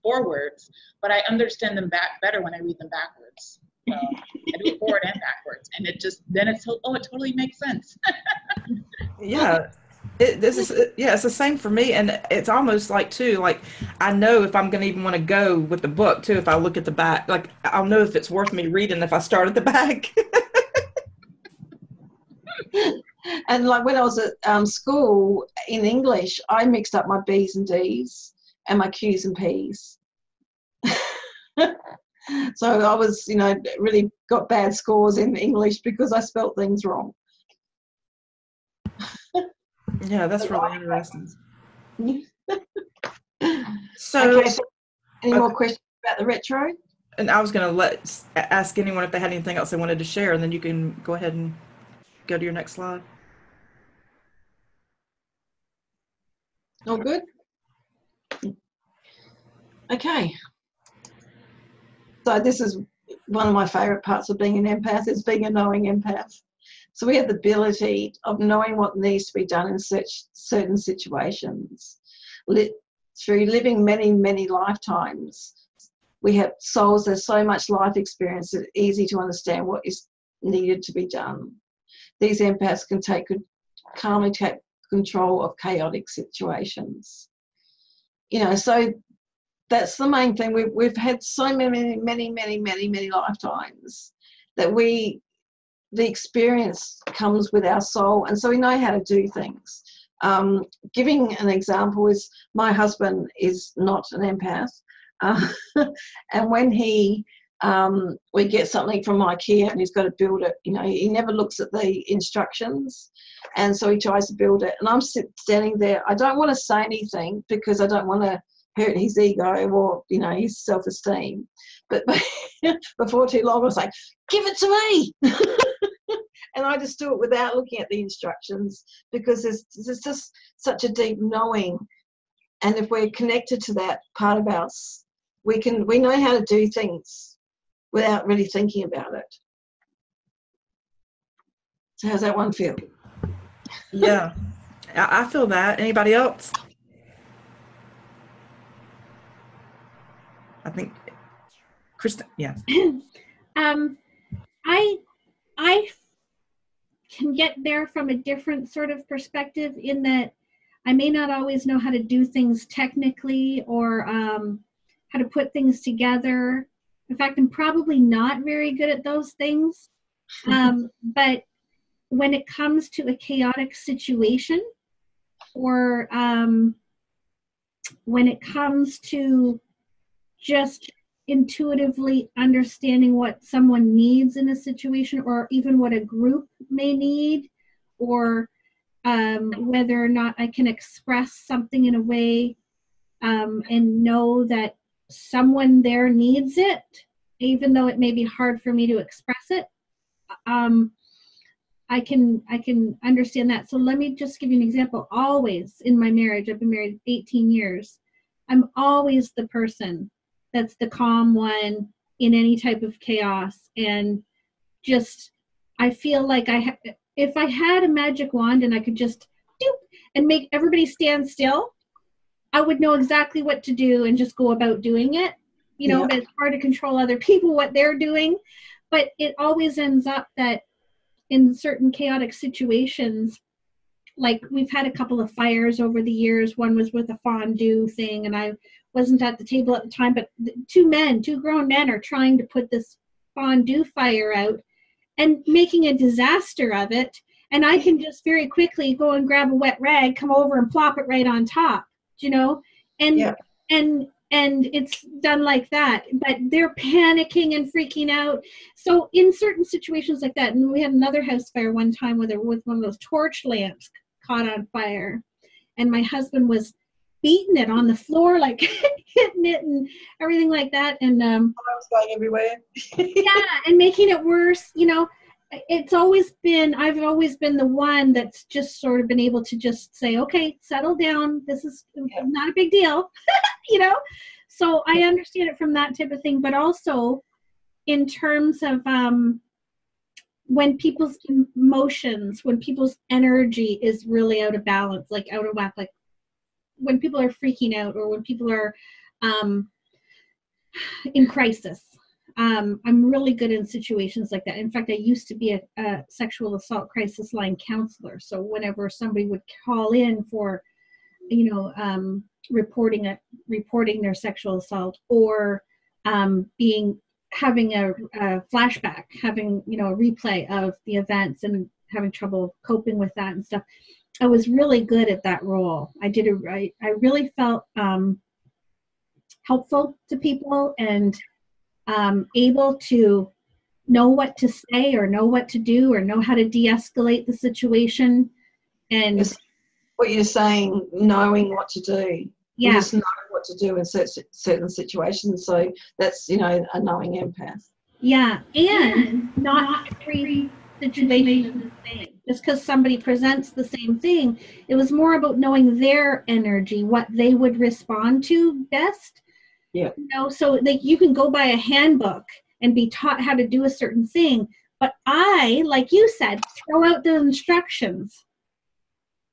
forwards, but I understand them better when I read them backwards. So I do it forward and backwards, and it totally makes sense. Yeah. It's the same for me. And it's almost like too, like I know if I'm going to even want to go with the book too, if I look at the back, like I'll know if it's worth me reading if I start at the back. And like when I was at school in English, I mixed up my B's and D's and my Q's and P's. So I was, you know, really got bad scores in English because I spelt things wrong. Yeah, that's really interesting. So any more questions about the retro? And I was going to ask anyone if they had anything else they wanted to share, and then you can go ahead and go to your next slide. All good? Okay. So this is one of my favourite parts of being an empath, is being a knowing empath. So we have the ability of knowing what needs to be done in certain situations. Through living many, many lifetimes, we have souls, there's so much life experience, it's easy to understand what is needed to be done. These empaths can calmly take control of chaotic situations. You know, so that's the main thing. We've had so many lifetimes that the experience comes with our soul, and so we know how to do things. Giving an example is, my husband is not an empath, and when we get something from IKEA and he's got to build it, you know, he never looks at the instructions, and so he tries to build it, and I'm standing there. I don't want to say anything because I don't want to hurt his ego or, you know, his self-esteem, but before too long I was like, give it to me. And I just do it without looking at the instructions, because there's just such a deep knowing, and if we're connected to that part of us, we know how to do things without really thinking about it. So how's that one feel? Yeah, I feel that. Anybody else? I think Kristen, yeah. I can get there from a different sort of perspective, in that I may not always know how to do things technically, or how to put things together. In fact, I'm probably not very good at those things. But when it comes to a chaotic situation, or when it comes to just intuitively understanding what someone needs in a situation, or even what a group may need, or whether or not I can express something in a way and know that someone there needs it, even though it may be hard for me to express it. I can understand that. So let me just give you an example. Always in my marriage, I've been married 18 years, I'm always the person that's the calm one in any type of chaos. And just, I feel like if I had a magic wand and I could just doop and make everybody stand still, I would know exactly what to do and just go about doing it. You know, but it's hard to control other people, what they're doing. But it always ends up that in certain chaotic situations, like we've had a couple of fires over the years. One was with a fondue thing, and I wasn't at the table at the time, but two grown men are trying to put this fondue fire out and making a disaster of it. And I can just very quickly go and grab a wet rag, come over and plop it right on top, you know, and it's done like that. But they're panicking and freaking out. So in certain situations like that, and we had another house fire one time with one of those torch lamps caught on fire, and my husband was beating it on the floor, like hitting it and everything like that, and I was going everywhere. yeah, and making it worse. You know, I've always been the one that's just sort of been able to just say, okay, settle down, this is not a big deal. You know, so I understand it from that type of thing, but also in terms of when people's emotions, when people's energy is really out of balance, like out of whack, like when people are freaking out, or when people are in crisis. I'm really good in situations like that. In fact, I used to be a sexual assault crisis line counselor. So whenever somebody would call in for, you know, reporting their sexual assault, or having a flashback, having, you know, a replay of the events and having trouble coping with that and stuff, I was really good at that role. I really felt helpful to people, and able to know what to say, or know what to do, or know how to de-escalate the situation. And it's what you're saying, knowing what to do. Yeah. You just know what to do in certain situations. So that's, you know, a knowing empath. Yeah, and not every situation is the same. Just because somebody presents the same thing, it was more about knowing their energy, what they would respond to best. Yeah. You know, so like you can go by a handbook and be taught how to do a certain thing, but I, like you said, throw out the instructions.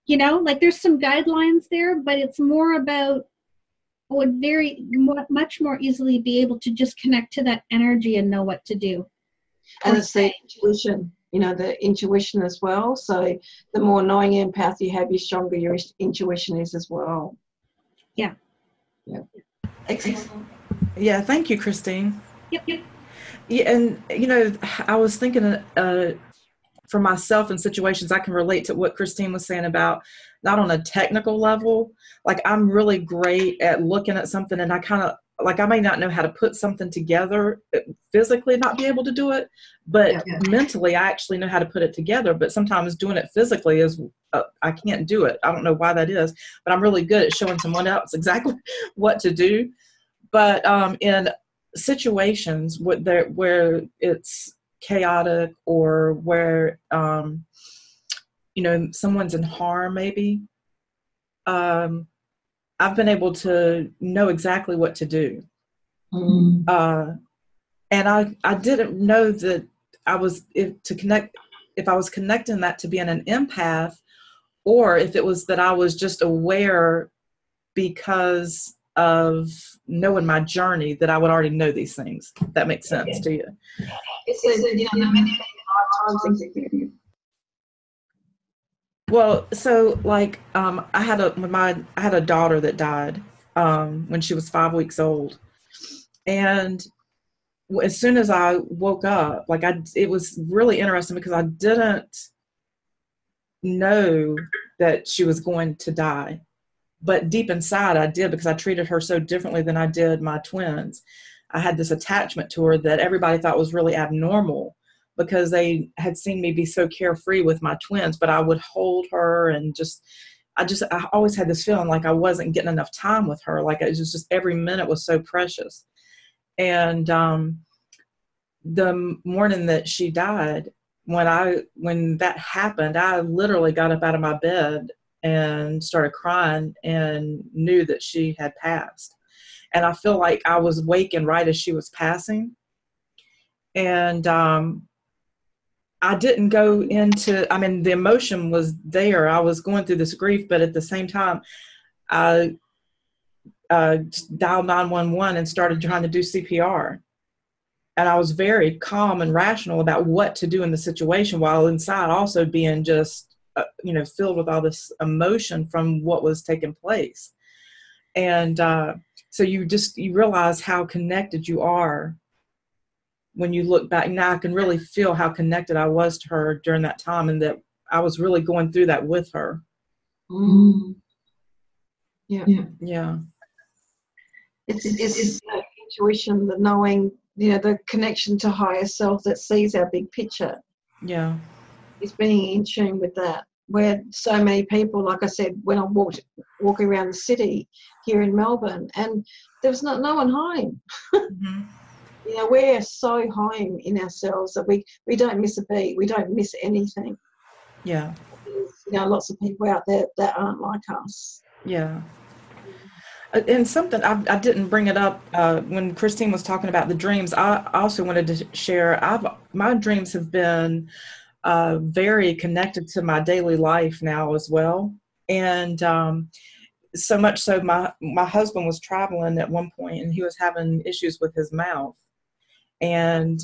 You know, like there's some guidelines there, but it's more about, I would much more easily be able to just connect to that energy and know what to do. And it's the intuition, you know, the intuition as well. So the more knowing empath you have, the stronger your intuition is as well. Yeah. Yeah. Excellent. Yeah, thank you, Christine. Yep. Yeah, and you know, I was thinking for myself in situations, I can relate to what Christine was saying about not on a technical level. Like I'm really great at looking at something, and I kind of like I may not know how to put something together physically, not be able to do it, but mentally I actually know how to put it together. But sometimes doing it physically is I can't do it. I don't know why that is, but I'm really good at showing someone else exactly what to do. But in situations where it's chaotic, or where you know, someone's in harm, maybe I've been able to know exactly what to do. And I didn't know that I was, if I was connecting that to being an empath, or if it was that I was just aware because of knowing my journey that I would already know these things. If that makes sense to you. It's the many lifetimes. Well, so like I had a daughter that died when she was 5 weeks old, and as soon as I woke up, like it was really interesting because I didn't know that she was going to die, but deep inside I did, because I treated her so differently than I did my twins. I had this attachment to her that everybody thought was really abnormal, because they had seen me be so carefree with my twins, but I would hold her and I always had this feeling like I wasn't getting enough time with her. Like it was just every minute was so precious. And the morning that she died, when that happened, I literally got up out of my bed and started crying and knew that she had passed. And I feel like I was waking right as she was passing. And I didn't go into, the emotion was there. I was going through this grief, but at the same time, I dialed 911 and started trying to do CPR. And I was very calm and rational about what to do in the situation, while inside also being just, filled with all this emotion from what was taking place. And so you realize how connected you are when you look back. Now I can really feel how connected I was to her during that time, and that I was really going through that with her. Yeah. It's the intuition, the knowing, the connection to higher self that sees our big picture. Yeah. It's being in tune with that. Where so many people, like I said, when I walking around the city here in Melbourne, and there was no one home. Mm-hmm. We're so home in ourselves that we don't miss a beat. We don't miss anything. Yeah. There's, lots of people out there that aren't like us. Yeah. And something, I didn't bring it up when Christine was talking about the dreams. I also wanted to share, my dreams have been very connected to my daily life now as well. And so much so, my husband was traveling at one point, and he was having issues with his mouth. And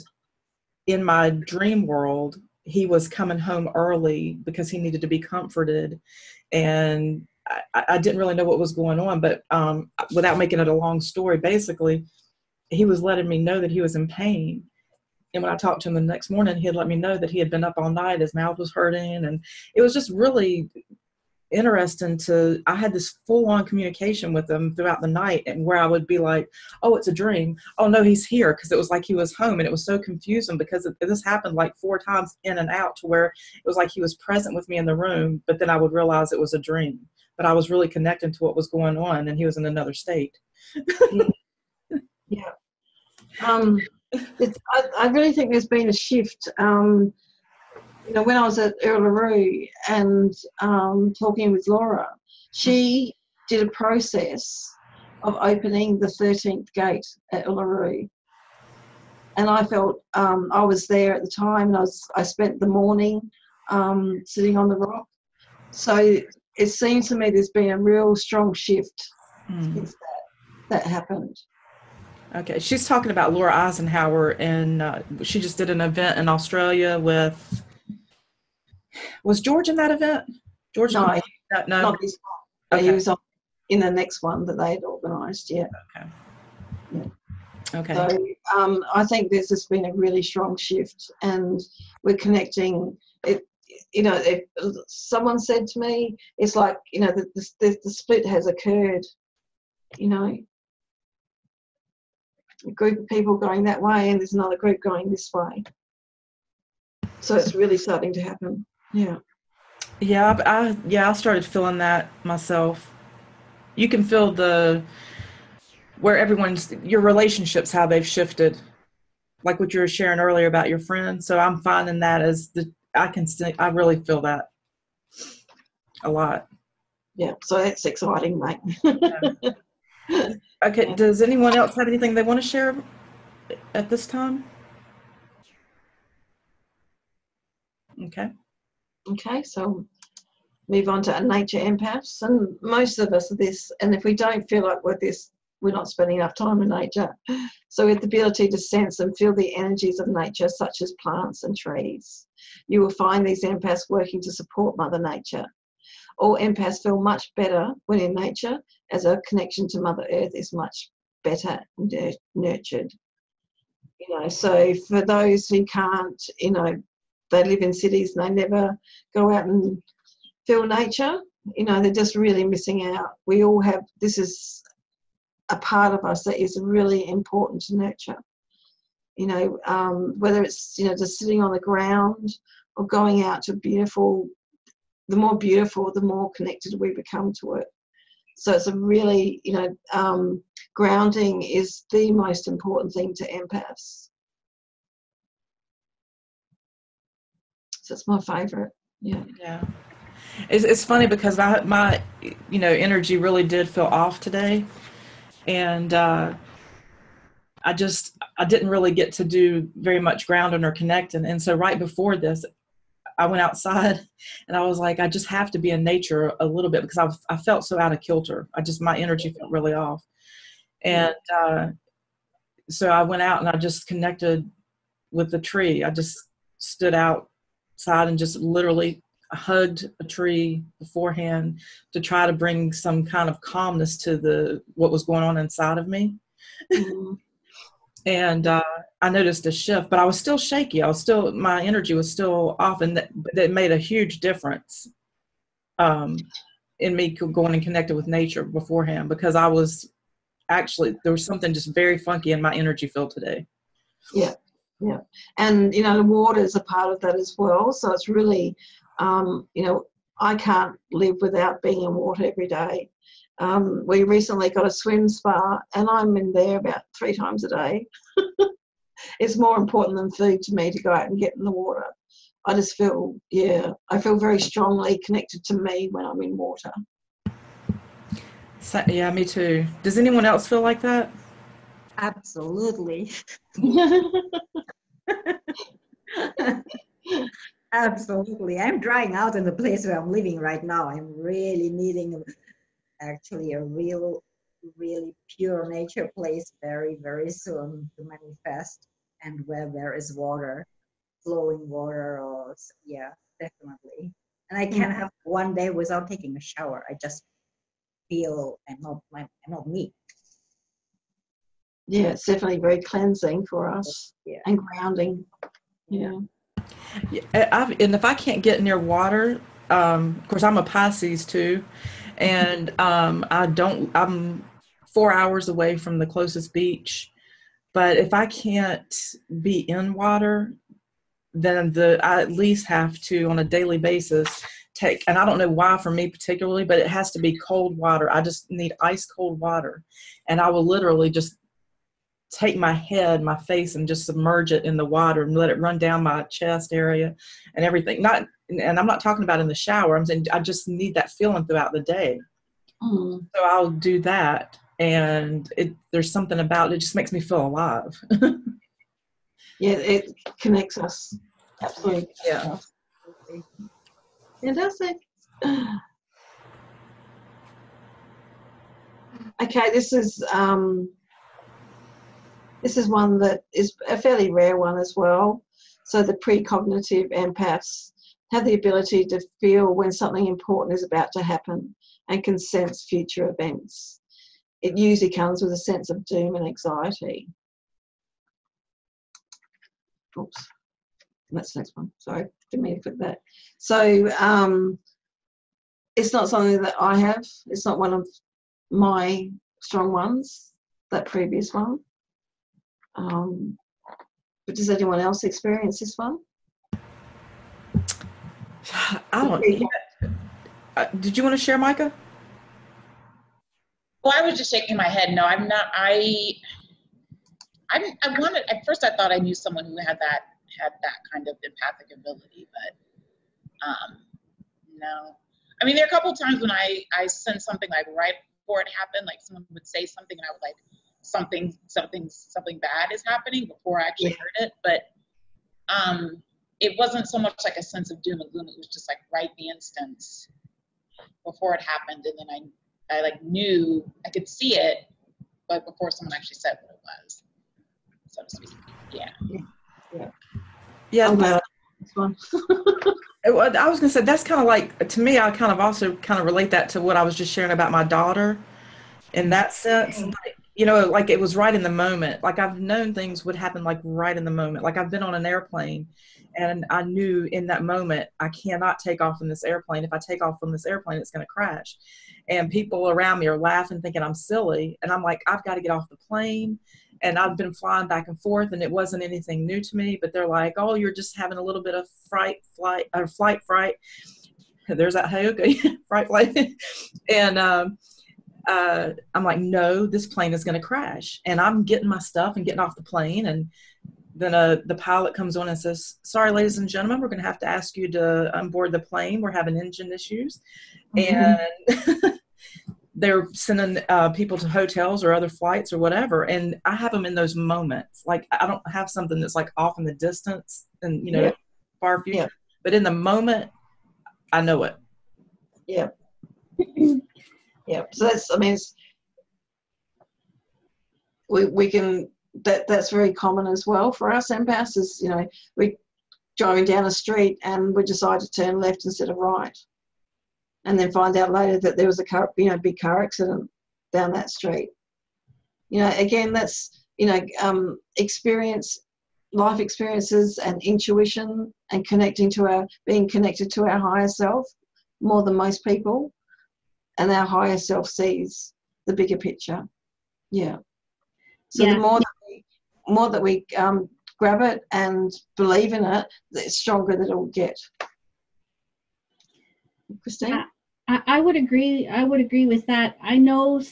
in my dream world, he was coming home early because he needed to be comforted. And I didn't really know what was going on, but without making it a long story, basically, he was letting me know that he was in pain. And when I talked to him the next morning, he had let me know that he had been up all night. His mouth was hurting. And it was just really interesting I had this full-on communication with him throughout the night, and where I would be like, oh, it's a dream. Oh, no, he's here. Because it was like he was home. And it was so confusing because this happened like 4 times in and out, to where it was like he was present with me in the room, but then I would realize it was a dream. But I was really connecting to what was going on, and he was in another state. Yeah. I really think there's been a shift. When I was at Uluru and talking with Laura, she did a process of opening the 13th gate at Uluru. And I felt I was there at the time, and I spent the morning sitting on the rock. So it seems to me there's been a real strong shift since that happened. Okay, she's talking about Laura Eisenhower, and she just did an event in Australia with, was George in that event? George? No, no. Not this one. Okay. He was in the next one that they had organised, yeah. Okay. Yeah. Okay. So I think there's just been a really strong shift, and we're connecting. If someone said to me, it's like, the split has occurred, a group of people going that way, and there's another group going this way. So it's really starting to happen. Yeah. Yeah, I started feeling that myself. You can feel where your relationships, how they've shifted, like what you were sharing earlier about your friends. So I'm finding that I really feel that a lot. Yeah, so that's exciting, mate. Yeah. Okay, does anyone else have anything they want to share at this time? Okay. Okay, so move on to nature empaths, and most of us are this, and if we don't feel like we're this, we're not spending enough time in nature. So with the ability to sense and feel the energies of nature, such as plants and trees, you will find these empaths working to support Mother Nature. All empaths feel much better when in nature, as a connection to Mother Earth is much better nurtured. You know, so for those who can't, you know, they live in cities and they never go out and feel nature, you know, they're just really missing out. We all have, this is a part of us that is really important to nurture. You know, whether it's, you know, just sitting on the ground or going out to beautiful, the more beautiful, the more connected we become to it. So it's a really, you know, grounding is the most important thing to empaths. So it's my favourite. Yeah. Yeah. It's funny because my you know, energy really did feel off today, and I didn't really get to do very much grounding or connecting. And so right before this, I went outside and I was like, I just have to be in nature a little bit because I felt so out of kilter. My energy felt really off. And so I went out and I just connected with the tree. I just stood outside and just literally hugged a tree beforehand to try to bring some kind of calmness to what was going on inside of me. Mm. And I noticed a shift, but I was still shaky. My energy was still off, and that made a huge difference in me going and connected with nature beforehand, because I was actually, there was something just very funky in my energy field today. Yeah, yeah. And, you know, the water is a part of that as well. So it's really, you know, I can't live without being in water every day. We recently got a swim spa and I'm in there about 3 times a day. It's more important than food to me to go out and get in the water. I just feel, yeah, I feel very strongly connected to me when I'm in water. So, yeah, me too. Does anyone else feel like that? Absolutely. Absolutely. I'm drying out in the place where I'm living right now. I'm really needing actually a really pure nature place very, very soon to manifest, and where there is water, flowing water, or yeah, definitely. And I can't have one day without taking a shower. I just feel I'm not me. Yeah, it's definitely very cleansing for us. Yeah. And grounding. Yeah. And if I can't get near water, of course I'm a Pisces too, and I'm 4 hours away from the closest beach, but if I can't be in water, then I at least have to, on a daily basis, and I don't know why for me particularly, but it has to be cold water. I just need ice cold water, and I will literally just take my head, my face, and just submerge it in the water and let it run down my chest area and everything. And I'm not talking about in the shower. I'm saying I just need that feeling throughout the day. So I'll do that, and there's something about it just makes me feel alive. Yeah, it connects us. Absolutely. Yeah. Fantastic. Okay, this is one that is a fairly rare one as well. So the precognitive empaths have the ability to feel when something important is about to happen and can sense future events. It usually comes with a sense of doom and anxiety. Oops, that's the next one. Sorry, didn't mean to put that. So it's not something that I have. It's not one of my strong ones, that previous one. But does anyone else experience this one? I don't. Did you want to share, Micah? Well, I was just shaking my head. No, I'm not. I wanted, at first I thought I knew someone who had that kind of empathic ability, but no. I mean, there are a couple of times when I sense something like right before it happened, like someone would say something and I would like, something bad is happening before I actually heard it. But it wasn't so much like a sense of doom and gloom. It was just like right the instance before it happened. And then I like knew, I could see it, but before someone actually said what it was, so to speak. Yeah. I'm glad this one. I was going to say, that's kind of like, to me, I kind of also kind of relate that to what I was just sharing about my daughter in that sense. Like, you know, like it was right in the moment. Like I've known things would happen like right in the moment. Like I've been on an airplane and I knew in that moment, I cannot take off in this airplane. If I take off from this airplane, it's going to crash. And people around me are laughing, thinking I'm silly. And I'm like, I've got to get off the plane. And I've been flying back and forth, and it wasn't anything new to me. But they're like, "Oh, you're just having a little bit of flight fright." There's that Iacuone flight. And I'm like, "No, this plane is going to crash." And I'm getting my stuff and getting off the plane, and then the pilot comes on and says, "Sorry, ladies and gentlemen, we're going to have to ask you to onboard the plane. We're having engine issues," and they're sending people to hotels or other flights or whatever. And I have them in those moments. Like I don't have something that's like off in the distance and, you know, far future, but in the moment, I know it. Yeah. Yeah. So that's, I mean, we can, that's very common as well for us empaths is, you know, we driving down a street and we decide to turn left instead of right. And then find out later that there was a car, you know, big car accident down that street. You know, again, that's, you know, life experiences and intuition and being connected to our higher self more than most people. And our higher self sees the bigger picture. Yeah. So the more that we grab it and believe in it, the stronger that it will get. Christine? I would agree. I would agree with that. I know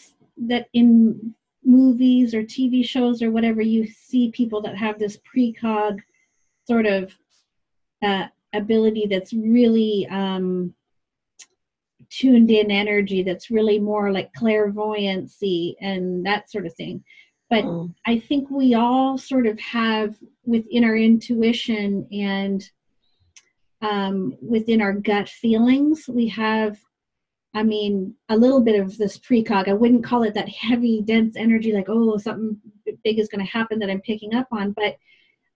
that in movies or TV shows or whatever, you see people that have this precog sort of ability that's really tuned in energy, that's really more like clairvoyancy and that sort of thing. But I think we all sort of have within our intuition and within our gut feelings, we have, I mean, a little bit of this precog. I wouldn't call it that heavy, dense energy, like, oh, something big is going to happen that I'm picking up on. But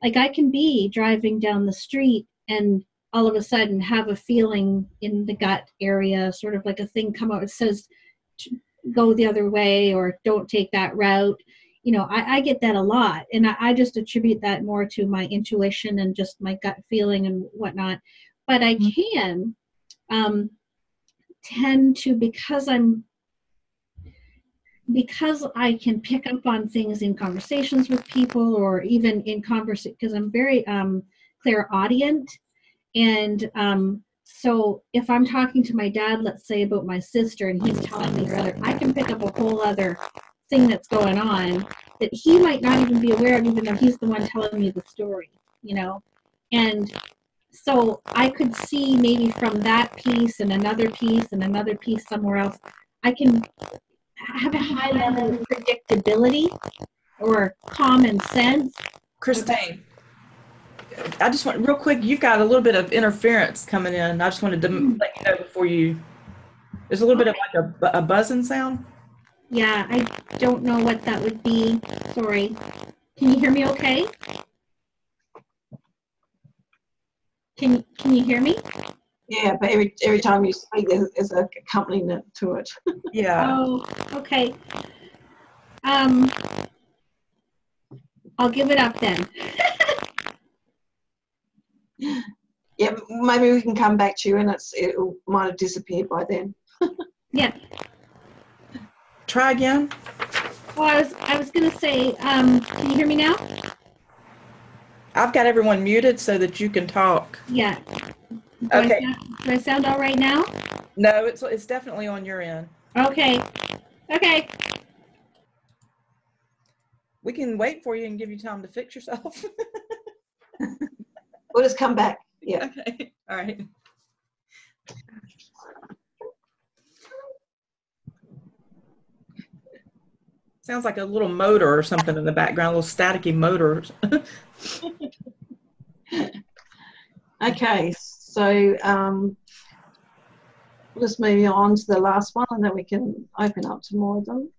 like I can be driving down the street and all of a sudden have a feeling in the gut area, sort of like a thing come out. It says, go the other way or don't take that route. You know, I get that a lot. And I just attribute that more to my intuition and just my gut feeling and whatnot. But I can tend to, because I can pick up on things in conversations with people or even in because I'm very clairaudient. And so if I'm talking to my dad, let's say about my sister, and he's telling me other, I can pick up a whole other thing that's going on that he might not even be aware of, even though he's the one telling me the story, you know. And so I could see maybe from that piece and another piece and another piece somewhere else, I can have a high level of predictability or common sense. Christine, I just want, real quick, you've got a little bit of interference coming in. I just wanted to let you know before there's a little bit of like a buzzing sound. Yeah, I don't know what that would be. Sorry. Can you hear me okay? Can you hear me? Yeah, but every time you speak, there's an accompaniment to it. Yeah. Oh, okay. I'll give it up then. Yeah, maybe we can come back to you, and it might have disappeared by then. Yeah. Try again. Well, I was gonna say, can you hear me now? I've got everyone muted so that you can talk. Yeah. Okay. Do I sound all right now? No, it's definitely on your end. Okay. Okay. We can wait for you and give you time to fix yourself. We'll just come back. Yeah. Okay. All right. Sounds like a little motor or something in the background, a little staticky motor. Okay, so just moving on to the last one, and then we can open up to more of them.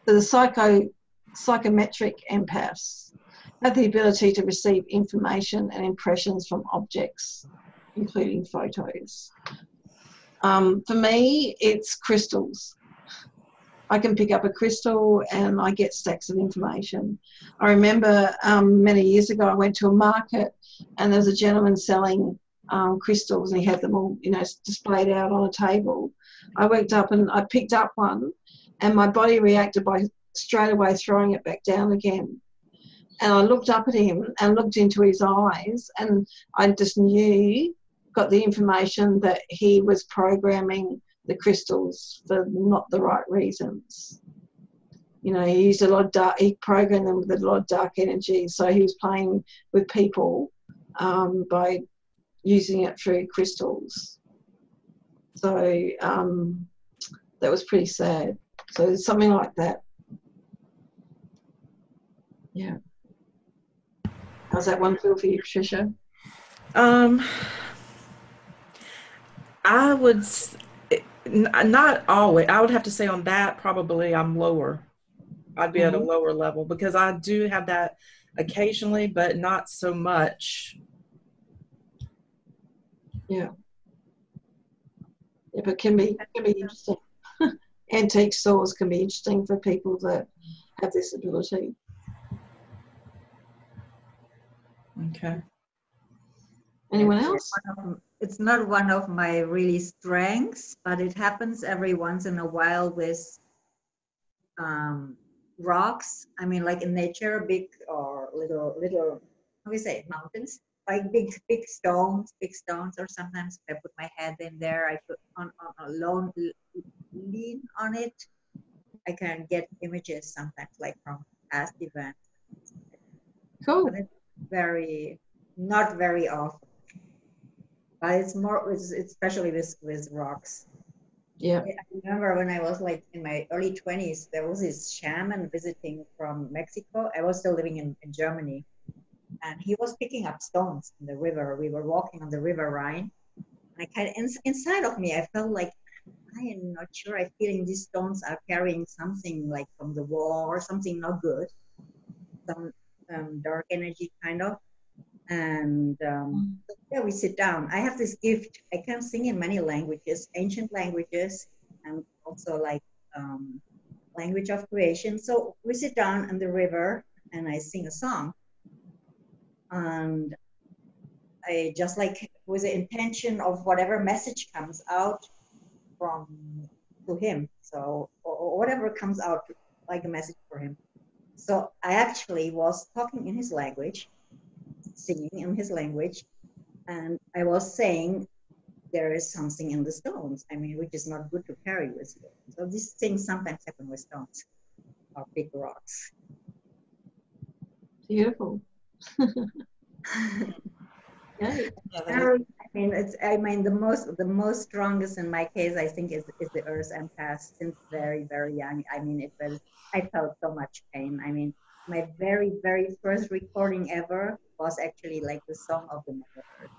So the psychometric empaths have the ability to receive information and impressions from objects, including photos. For me, it's crystals. I can pick up a crystal and I get stacks of information. I remember many years ago I went to a market and there was a gentleman selling crystals, and he had them all, displayed out on a table. I worked up and I picked up one, and my body reacted by straight away throwing it back down again. And I looked up at him and looked into his eyes, and I just got the information that he was programming the crystals for not the right reasons. He used a lot of he programmed them with a lot of dark energy. So he was playing with people by using it through crystals. So that was pretty sad. So it's something like that. Yeah. How's that one feel for you, Patricia? I would not always. I would have to say on that probably I'm lower. I'd be at a lower level, because I do have that occasionally, but not so much. Yeah. Yeah, but it can be interesting. Antique stores can be interesting for people that have this ability. Okay. Anyone else? It's not one of my really strengths, but it happens every once in a while with rocks. I mean, like in nature, big or little, how do you say, mountains, like big stones, or sometimes if I put my head in there, I put on lean on it, I can get images sometimes, like from past events. Cool. But it's not very often. But it's more, especially with rocks. Yeah. I remember when I was like in my early 20s, there was this shaman visiting from Mexico. I was still living in Germany. And he was picking up stones in the river. We were walking on the River Rhine. And I kind of, inside of me, I felt like, I am not sure. I'm feeling these stones are carrying something like from the war or something not good. Some dark energy kind of. And yeah, we sit down. I have this gift. I can sing in many languages, ancient languages, and also like language of creation. So we sit down on the river and I sing a song. And I just like with the intention of whatever message comes out to him. So, or whatever comes out like a message for him. So I actually was talking in his language, singing in his language, and I was saying there is something in the stones, which is not good to carry with you. So these things sometimes happen with stones or big rocks. Beautiful. Yeah. The most strongest in my case, I think, is the earth empath since very, very young. I felt so much pain. My very, very first recording ever was actually like the song of the Mother Earth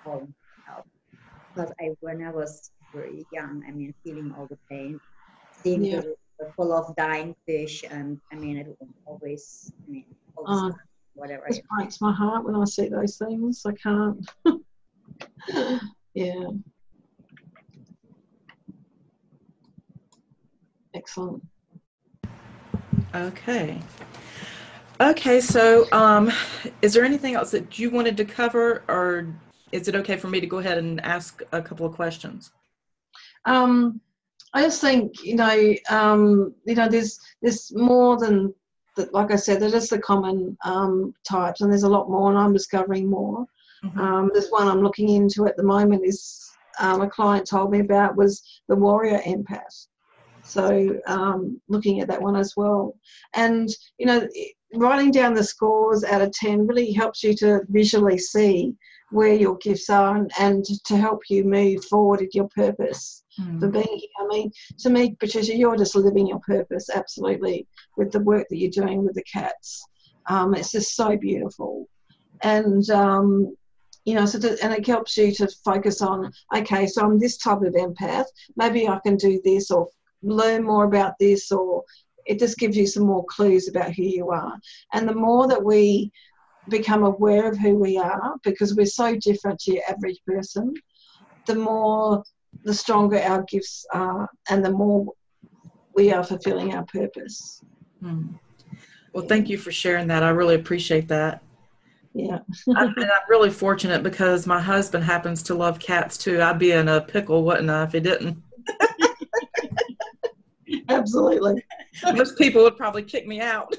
falling out. Because when I was very young, feeling all the pain, seeing the full of dying fish, and it was always, all this whatever. It breaks my heart when I see those things. I can't. Yeah. Excellent. Okay. So is there anything else that you wanted to cover, or is it okay for me to go ahead and ask a couple of questions? I just think, there's more than that. Like I said, they're just the common types, and there's a lot more, and I'm discovering more. Mm-hmm. There's one I'm looking into at the moment is a client told me about was the warrior empath. So looking at that one as well. And, writing down the scores out of 10 really helps you to visually see where your gifts are and to help you move forward in your purpose for being here. I mean, to me, Patricia, you're just living your purpose, absolutely, with the work that you're doing with the cats. It's just so beautiful. And, you know, and it helps you to focus on, okay, so I'm this type of empath. Maybe I can do this or learn more about this, or it just gives you some more clues about who you are. And the more that we become aware of who we are, because we're so different to your average person, the stronger our gifts are and the more we are fulfilling our purpose. Well, thank you for sharing that. I really appreciate that. Yeah. And I'm really fortunate because my husband happens to love cats too. I'd be in a pickle, wouldn't I, if he didn't? Absolutely. Most people would probably kick me out.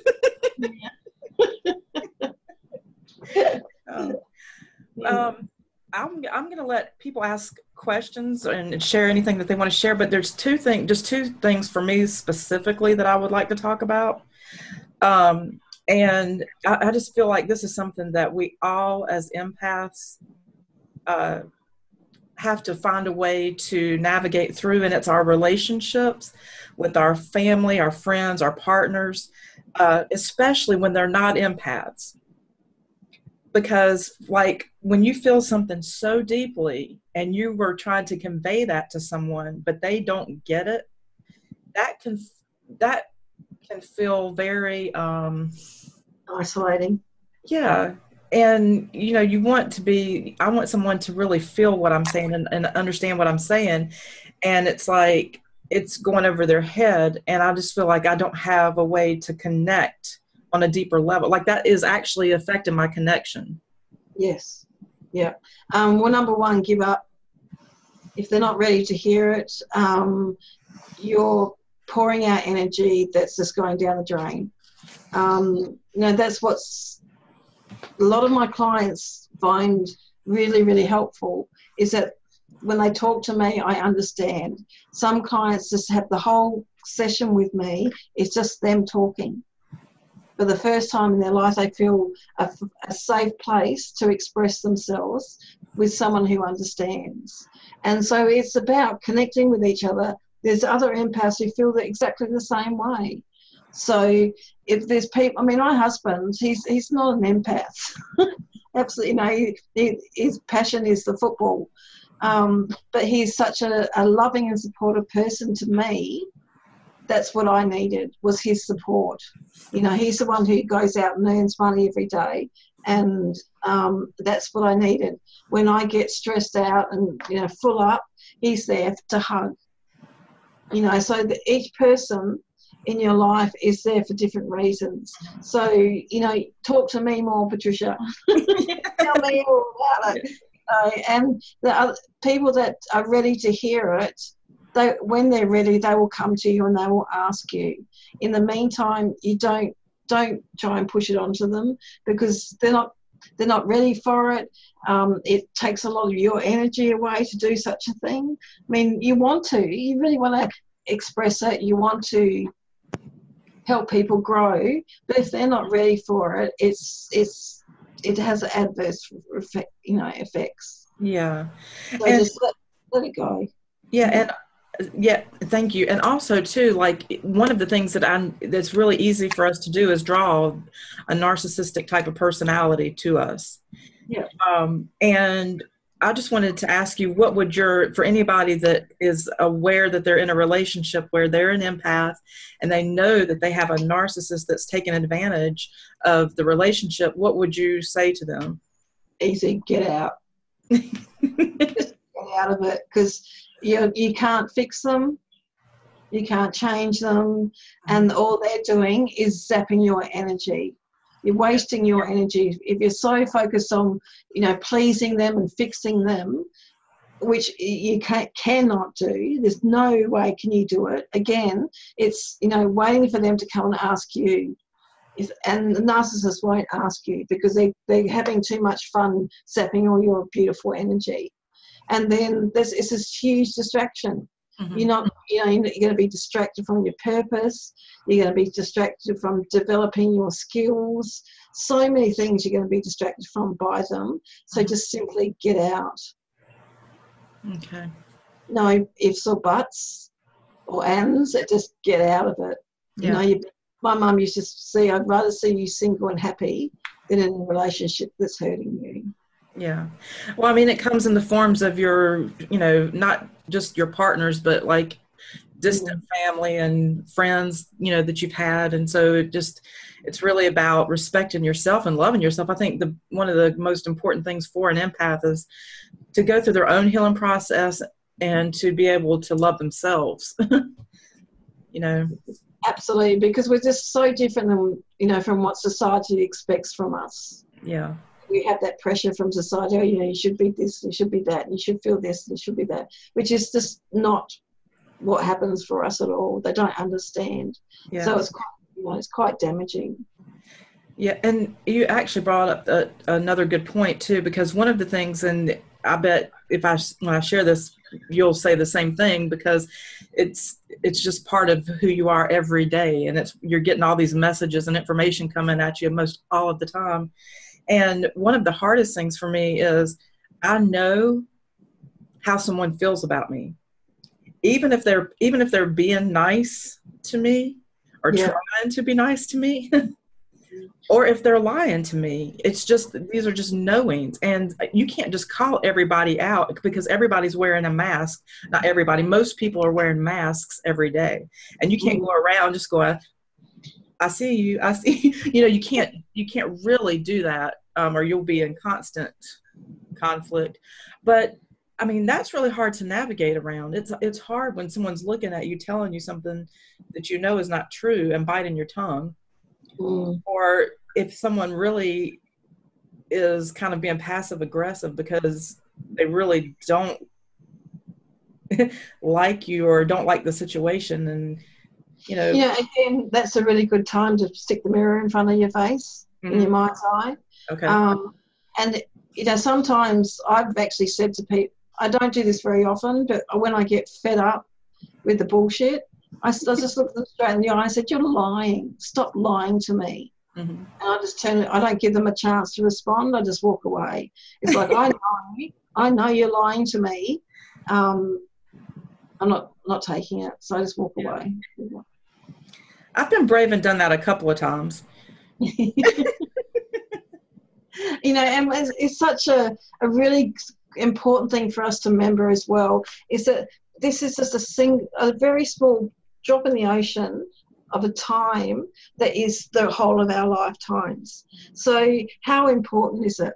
I'm going to let people ask questions and share anything that they want to share, but there's two things for me specifically that I would like to talk about. And I just feel like this is something that we all as empaths have to find a way to navigate through, and it's our relationships with our family, our friends, our partners, especially when they're not empaths. Because like when you feel something so deeply and you were trying to convey that to someone, but they don't get it, that can feel very isolating. Yeah. And you know, I want someone to really feel what I'm saying and understand what I'm saying. And it's like it's going over their head, and I just feel like I don't have a way to connect on a deeper level. Like that is actually affecting my connection. Yes. Yeah. Well, number one, give up. If they're not ready to hear it, you're pouring out energy that's just going down the drain. You know, that's what's a lot of my clients find really, really helpful, is that when they talk to me, I understand. Some clients just have the whole session with me. It's just them talking. For the first time in their life, they feel a safe place to express themselves with someone who understands. And so it's about connecting with each other. There's other empaths who feel that exactly the same way. So if there's people, I mean, my husband, he's not an empath. Absolutely, you know, his passion is the football. But he's such a loving and supportive person to me. That's what I needed, was his support. You know, he's the one who goes out and earns money every day, and that's what I needed. When I get stressed out and, you know, full up, he's there to hug. You know, so each person in your life is there for different reasons. So, you know, talk to me more, Patricia. Tell me all about it. And the other people that are ready to hear it, when they're ready, they will come to you and they will ask you. In the meantime, you don't try and push it onto them, because they're not ready for it. It takes a lot of your energy away to do such a thing. I mean, you really want to express it. You want to help people grow, but if they're not ready for it, it has adverse effect, you know, effects. Yeah. So and just let it go. Yeah. And yeah, thank you. And also too, like one of the things that's really easy for us to do is draw a narcissistic type of personality to us. Yeah. And I just wanted to ask you, what would for anybody that is aware that they're in a relationship where they're an empath and they know that they have a narcissist that's taking advantage of the relationship, what would you say to them? Easy, get out. Just get out of it, because you can't fix them, you can't change them, and all they're doing is zapping your energy. You're wasting your energy. If you're so focused on, you know, pleasing them and fixing them, which you cannot do, there's no way can you do it. Again, it's, you know, waiting for them to come and ask you. And the narcissist won't ask you, because they're having too much fun zapping all your beautiful energy. And then it's this huge distraction. You're not, you're going to be distracted from your purpose. You're going to be distracted from developing your skills. So many things you're going to be distracted from by them. So just simply get out. Okay. No ifs or buts or ands. Just get out of it. Yeah. My mum used to say, I'd rather see you single and happy than in a relationship that's hurting you. Yeah. Well, I mean, it comes in the forms of your, not just your partners, but like distant family and friends, that you've had. And so it's really about respecting yourself and loving yourself. I think one of the most important things for an empath is to go through their own healing process and to be able to love themselves. Absolutely, because we're just so different than, from what society expects from us. Yeah. We have that pressure from society, you should be this, you should be that, and you should feel this, and you should be that, which is just not what happens for us at all. They don't understand. Yeah. So it's quite damaging. Yeah, and you actually brought up another good point too, because one of the things, and I bet when I share this, you'll say the same thing, because it's just part of who you are every day, and you're getting all these messages and information coming at you most all of the time. And one of the hardest things for me is I know how someone feels about me, even if they're being nice to me or trying to be nice to me. Or if they're lying to me. It's just, these are just knowings. And you can't just call everybody out, because everybody's wearing a mask. Not everybody. Most people are wearing masks every day. And you can't go around just going, I see you. I see you. You can't really do that, or you'll be in constant conflict. But I mean, that's really hard to navigate around. It's hard when someone's looking at you, telling you something that is not true, and biting your tongue. Or if someone really is kind of being passive aggressive because they really don't like you or don't like the situation, and again, that's a really good time to stick the mirror in front of your face, in your mind's eye. Okay. And sometimes I've actually said to people, I don't do this very often, but when I get fed up with the bullshit, I just look them straight in the eye and said, "You're lying. Stop lying to me." And I just I don't give them a chance to respond. I just walk away. It's like, I know you're lying to me. I'm not taking it. So I just walk away. I've been brave and done that a couple of times. And it's such a really important thing for us to remember as well, is that this is just a very small drop in the ocean of a time that is the whole of our lifetimes. So how important is it?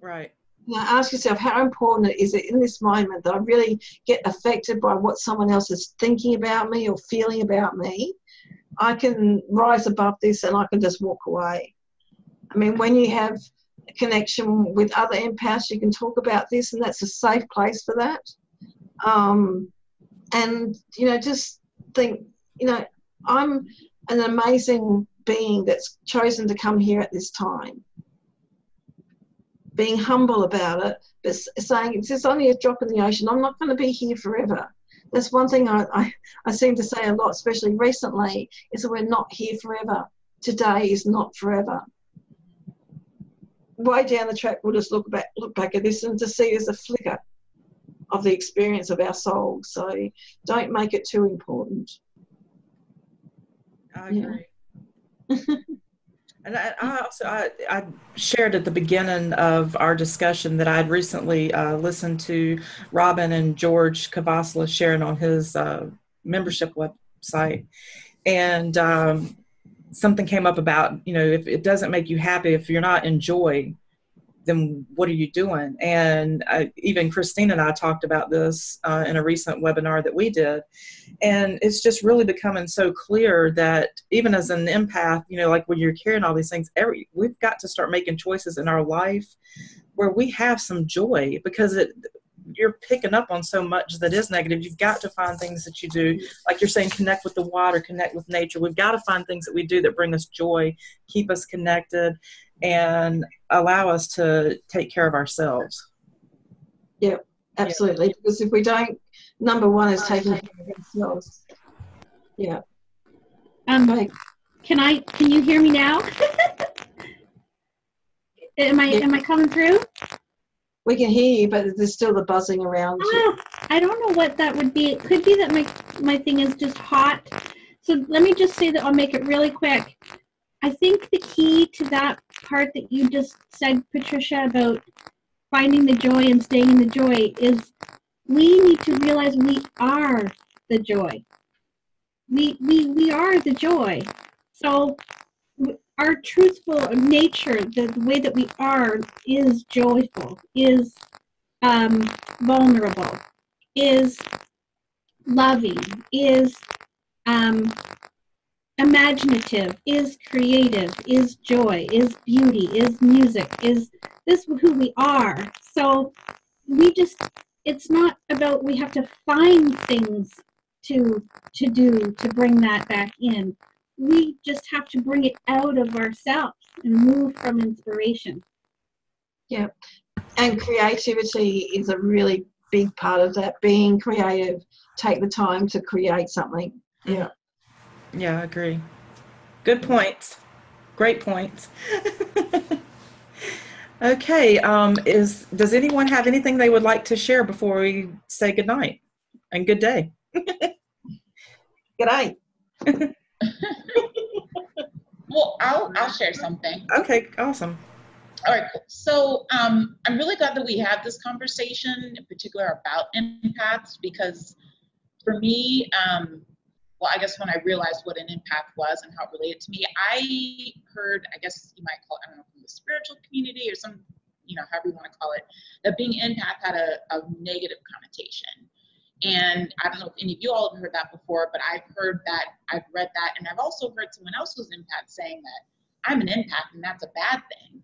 Right. Ask yourself, how important is it in this moment that I really get affected by what someone else is thinking about me or feeling about me? I can rise above this and I can just walk away. I mean, when you have a connection with other empaths, you can talk about this, and that's a safe place for that. And, just think, I'm an amazing being that's chosen to come here at this time. Being humble about it, but saying it's just only a drop in the ocean. I'm not going to be here forever. That's one thing I seem to say a lot, especially recently, is that we're not here forever. Today is not forever. Way down the track, we'll just look back at this and just see there's a flicker of the experience of our soul. So don't make it too important. I agree. And I shared at the beginning of our discussion that I'd recently listened to Robyn and George Cavasla sharing on his membership website. And something came up about, if it doesn't make you happy, if you're not in joy, then what are you doing? And even Christine and I talked about this in a recent webinar that we did. And it's just really becoming so clear that even as an empath, like when you're carrying all these things, we've got to start making choices in our life where we have some joy, because you're picking up on so much that is negative. You've got to find things that you do, like you're saying, connect with the water, connect with nature. We've got to find things that we do that bring us joy, keep us connected, and allow us to take care of ourselves. Yeah, absolutely. Because if we don't, number one is taking care of ourselves. Yeah. Can you hear me now? Am I coming through? We can hear you, but there's still the buzzing around you. I don't know what that would be. It could be that my thing is just hot. So let me just say that I'll make it really quick. I think the key to that part that you just said, Patricia, about finding the joy and staying in the joy is we need to realize we are the joy. We are the joy. So our truthful nature, the way that we are, is joyful, is vulnerable, is loving, is imaginative, is creative, is joy, is beauty, is music, is this who we are. So it's not about we have to find things to do to bring that back in. We just have to bring it out of ourselves and move from inspiration. Yeah. And creativity is a really big part of that. Being creative, take the time to create something. Yeah. Yeah, I agree. Good points. Great points. Okay. Does anyone have anything they would like to share before we say good night and good day? Good day. Well, I'll share something. Okay, awesome. All right, cool. So I'm really glad that we had this conversation, in particular about empaths, because for me, well, I guess when I realized what an empath was and how it related to me, I heard, I guess you might call it, I don't know, from the spiritual community or some, however you want to call it, that being empath had a negative connotation. And I don't know if any of you all have heard that before, but I've heard that, I've read that, and I've also heard someone else who's an empath saying that I'm an empath and that's a bad thing.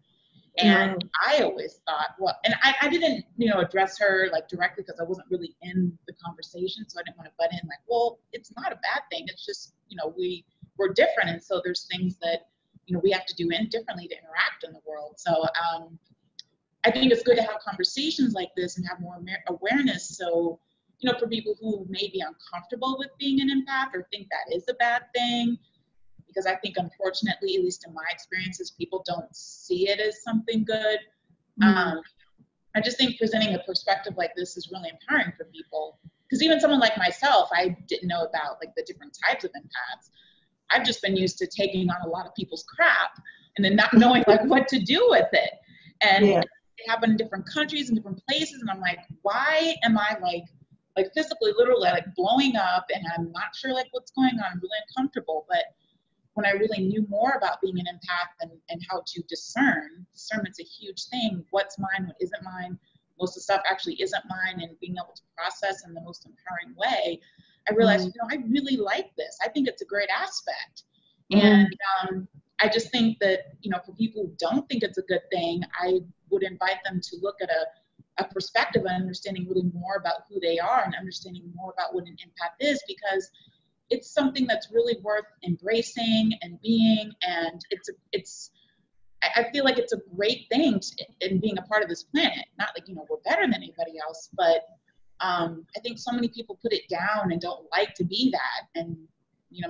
And I always thought, well, and I didn't, address her like directly because I wasn't really in the conversation. So I didn't want to butt in like, well, it's not a bad thing. It's just, we're different. And so there's things that, we have to do differently to interact in the world. So I think it's good to have conversations like this and have more awareness. So, for people who may be uncomfortable with being an empath or think that is a bad thing, because I think, unfortunately, at least in my experiences, people don't see it as something good. I just think presenting a perspective like this is really empowering for people. Because even someone like myself, I didn't know about like the different types of empaths. I've just been used to taking on a lot of people's crap and then not knowing like what to do with it. And it happened in different countries and different places. And I'm like, why am I like physically, literally like blowing up and I'm not sure like what's going on. I'm really uncomfortable. But when I really knew more about being an empath and how to discernment's a huge thing. What's mine, what isn't mine. Most of the stuff actually isn't mine, and being able to process in the most empowering way, I realized, I really like this. I think it's a great aspect. And I just think that, for people who don't think it's a good thing, I would invite them to look at a perspective and understanding really more about who they are and understanding more about what an empath is, because it's something that's really worth embracing and being, and I feel like it's a great thing in being a part of this planet. Not like, we're better than anybody else, but I think so many people put it down and don't like to be that. And,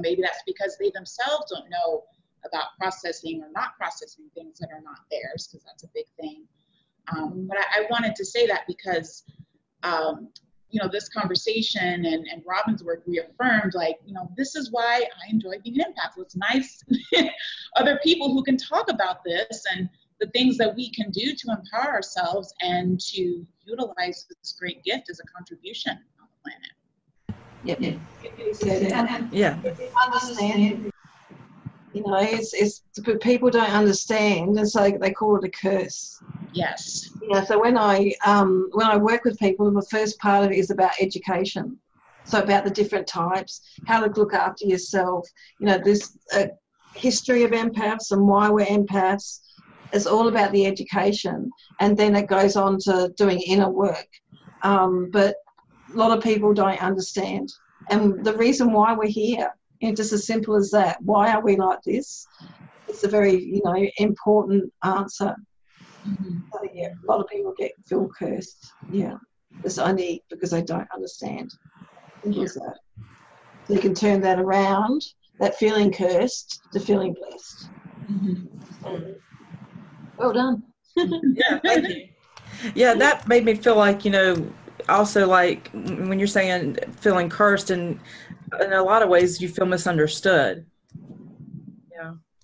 maybe that's because they themselves don't know about processing or not processing things that are not theirs, because that's a big thing. But I wanted to say that because, this conversation and Robyn's work reaffirmed, like, this is why I enjoy being an empath. It's nice other people who can talk about this and the things that we can do to empower ourselves and to utilize this great gift as a contribution on the planet. Yeah. Understand. It's people don't understand, and so they call it a curse. Yes. So when I work with people, the first part of it is about education. So about the different types, how to look after yourself. This history of empaths and why we're empaths. It's all about the education, and then it goes on to doing inner work. But a lot of people don't understand, and the reason why we're here. Just as simple as that. Why are we like this? It's a very, important answer. So, a lot of people feel cursed. Yeah. It's only because they don't understand. Simple as that. So you can turn that around, that feeling cursed to feeling blessed. Well done. Yeah, thank you. Yeah, that made me feel like, also like when you're saying feeling cursed, and in a lot of ways you feel misunderstood.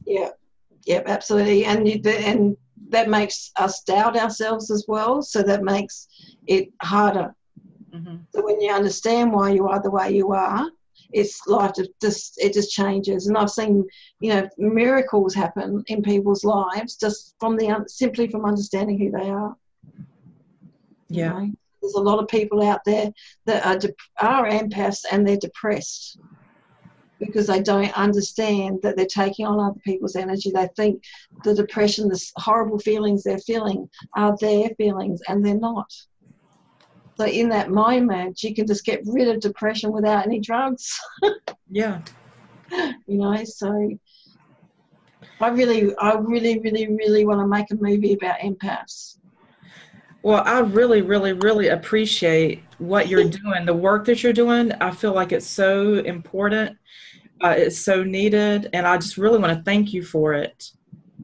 Yeah, absolutely. And that makes us doubt ourselves as well, so that makes it harder. So when you understand why you are the way you are, it's like it just changes. And I've seen, miracles happen in people's lives just from simply from understanding who they are. Yeah. There's a lot of people out there that are empaths, and they're depressed because they don't understand that they're taking on other people's energy. They think the depression, the horrible feelings they're feeling are their feelings, and they're not. So in that moment, you can just get rid of depression without any drugs. Yeah. So I really want to make a movie about empaths. Well, I really, really, really appreciate what you're doing, the work that you're doing. I feel like it's so important. It's so needed, and I just really want to thank you for it.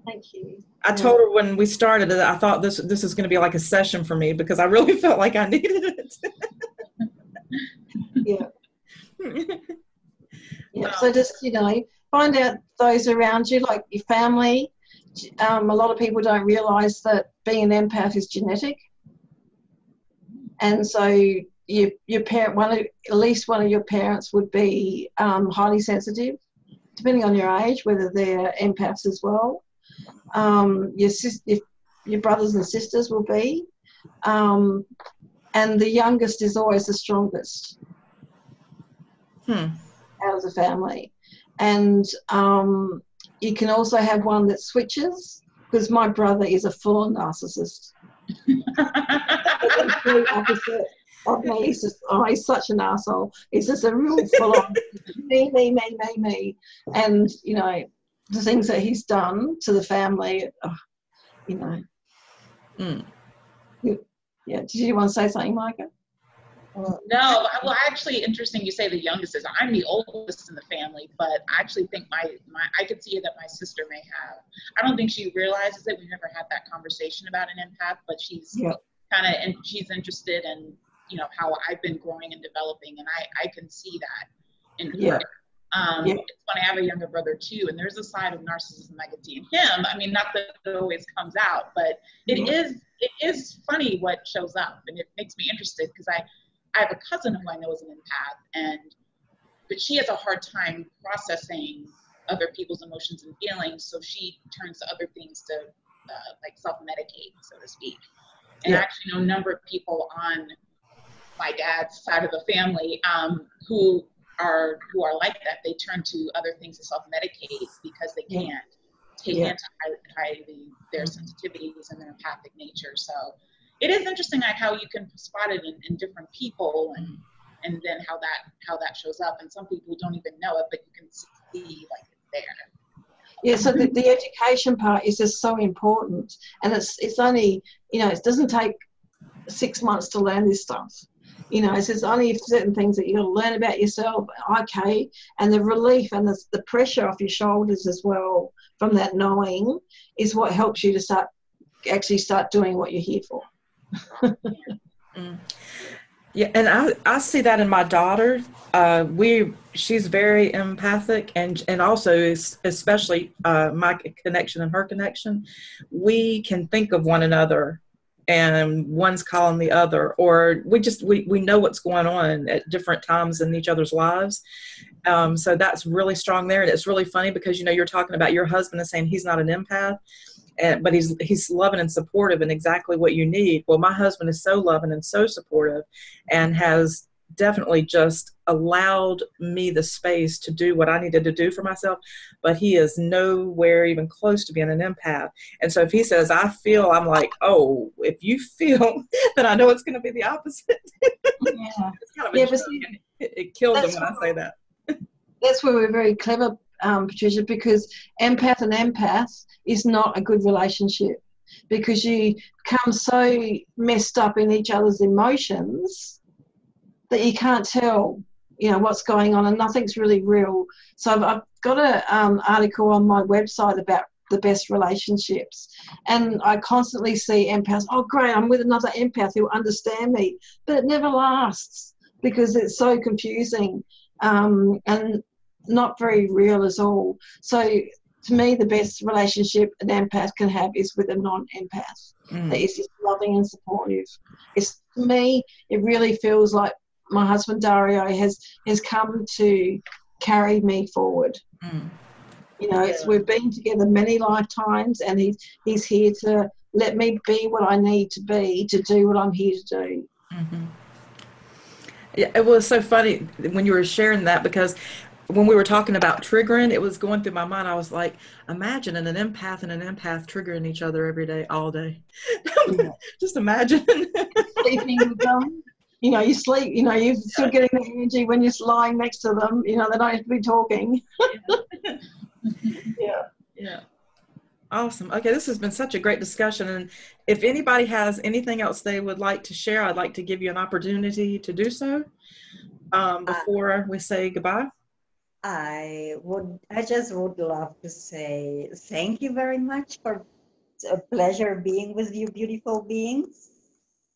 Thank you. I told her when we started that I thought this is going to be like a session for me, because I really felt like I needed it. Yeah. So just, find out those around you, like your family. A lot of people don't realise that being an empath is genetic. And so your parent, at least one of your parents would be highly sensitive, depending on your age, whether they're empaths as well. Your brothers and sisters will be, and the youngest is always the strongest out of the family. And you can also have one that switches, because my brother is a full-on narcissist. The complete opposite of me. He's such an asshole. He's just a real full-on me. And, the things that he's done to the family, Yeah, did you want to say something, Micah? No, well, actually, interesting you say the youngest is. I'm the oldest in the family, but I actually think I could see that my sister may have. I don't think she realizes it. We never had that conversation about an empath, but she's and she's interested in, how I've been growing and developing, and I can see that in her. It's funny, I have a younger brother too, and there's a side of narcissism I could see in him. I mean, not that it always comes out, but it is funny what shows up, and it makes me interested, because I have a cousin who I know is an empath, but she has a hard time processing other people's emotions and feelings, so she turns to other things to like self-medicate, so to speak. And I actually know a number of people on my dad's side of the family who are like that. They turn to other things to self-medicate because they can't take into highly their sensitivities and their empathic nature. So it is interesting how you can spot it in different people, and then how that shows up. And some people don't even know it, but you can see like it's there. Yeah, so the education part is just so important, and it's only, it doesn't take 6 months to learn this stuff. It's only certain things that you've got to learn about yourself, and the relief and the pressure off your shoulders as well from that knowing is what helps you to start doing what you're here for. Yeah, and I see that in my daughter. She's very empathic, and also especially my connection and her connection. We can think of one another, and one's calling the other, or we know what's going on at different times in each other's lives. So that's really strong there, and it's really funny because you're talking about your husband and saying he's not an empath. But he's loving and supportive and exactly what you need. Well, my husband is so loving and so supportive, and has definitely just allowed me the space to do what I needed to do for myself. But he is nowhere even close to being an empath. And so if he says, I feel, I'm like, oh, if you feel, then I know it's going to be the opposite. It's kind of it kills him when I say that. That's where we're very clever, Patricia, because empath and empath is not a good relationship. because you become so messed up in each other's emotions that you can't tell, you know, what's going on, and nothing's really real. So I've got an article on my website about the best relationships, and I constantly see empaths, oh great, I'm with another empath who understand me, but it never lasts because it's so confusing and not very real at all. So to me, the best relationship an empath can have is with a non-empath that is just loving and supportive. It's, to me, it really feels like my husband Dario has come to carry me forward. You know, we've been together many lifetimes, and he's here to let me be what I need to be to do what I'm here to do. Yeah, it was so funny when you were sharing that, because when we were talking about triggering, it was going through my mind. I was like, imagine an empath and an empath triggering each other every day, all day. Just imagine. Sleeping with them. You know, you sleep, you know, you're still getting the energy when you're lying next to them. You know, they don't have to be talking. Yeah. Awesome. Okay, this has been such a great discussion. And if anybody has anything else they would like to share, I'd like to give you an opportunity to do so before we say goodbye. I just would love to say thank you very much. It's a pleasure being with you, beautiful beings.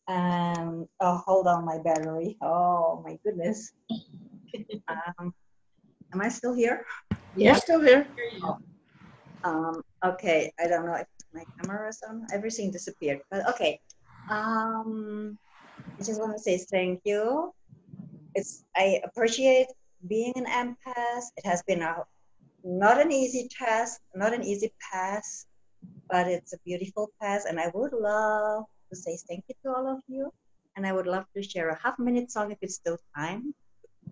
And hold on, my battery. Oh my goodness. Am I still here? Yeah, still here. Okay, I don't know if my camera is on. Everything disappeared, but okay. I just want to say thank you. I appreciate being an empath. It has been not an easy task, not an easy path, but it's a beautiful path, and I would love to say thank you to all of you. And I would love to share a half-minute song if it's still time.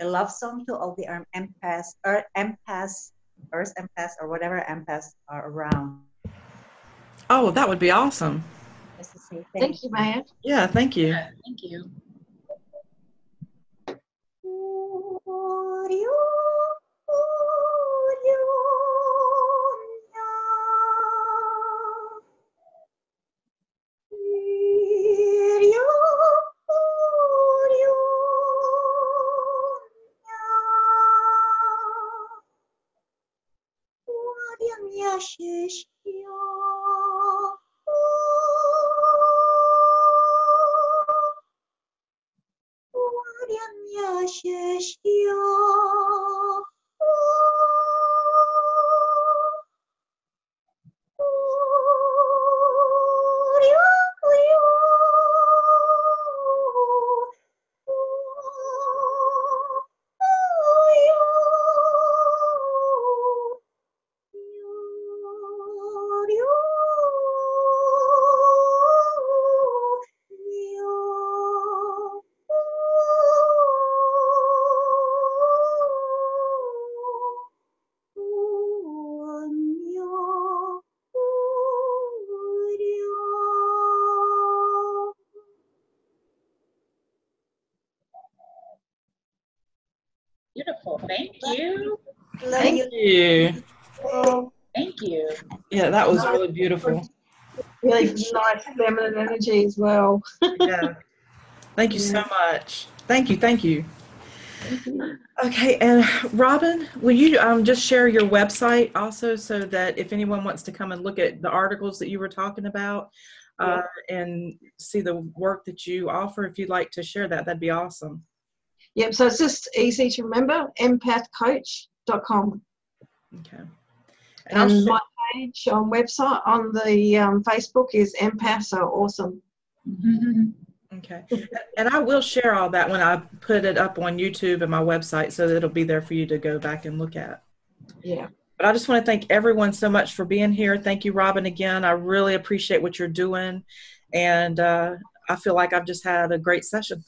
A love song to all the empaths, or empaths, earth empaths, or whatever empaths are around. Oh, that would be awesome. Just to say Thank you, Maya. Yeah, thank you. Yeah, thank you. Beautiful. Thank you. Thank you. Thank you. Yeah, that was really beautiful. Really nice feminine energy as well. Yeah. Thank you so much. Thank you. Thank you. Okay, and Robyn, will you just share your website also, so that if anyone wants to come and look at the articles that you were talking about and see the work that you offer, if you'd like to share that, that'd be awesome. Yep, so it's just easy to remember, empathcoach.com. Okay. And my page on website, on the Facebook is empaths are awesome. Okay. And I will share all that when I put it up on YouTube and my website, so that it'll be there for you to go back and look at. Yeah. But I just want to thank everyone so much for being here. Thank you, Robyn, again. I really appreciate what you're doing. And I feel like I've just had a great session.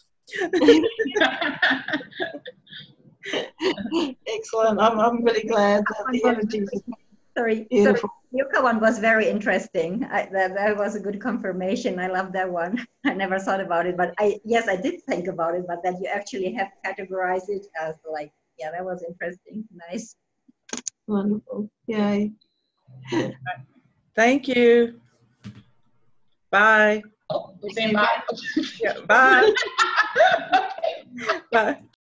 Excellent. I'm really glad that the energy is beautiful. Yucca one was very interesting. That was a good confirmation. I love that one. I never thought about it, but I did think about it, but that you actually have categorized it as like, yeah, that was interesting. Nice. Wonderful. Yay. Thank you. Bye. Oh, we're saying bye. Yeah, bye. Okay. Bye.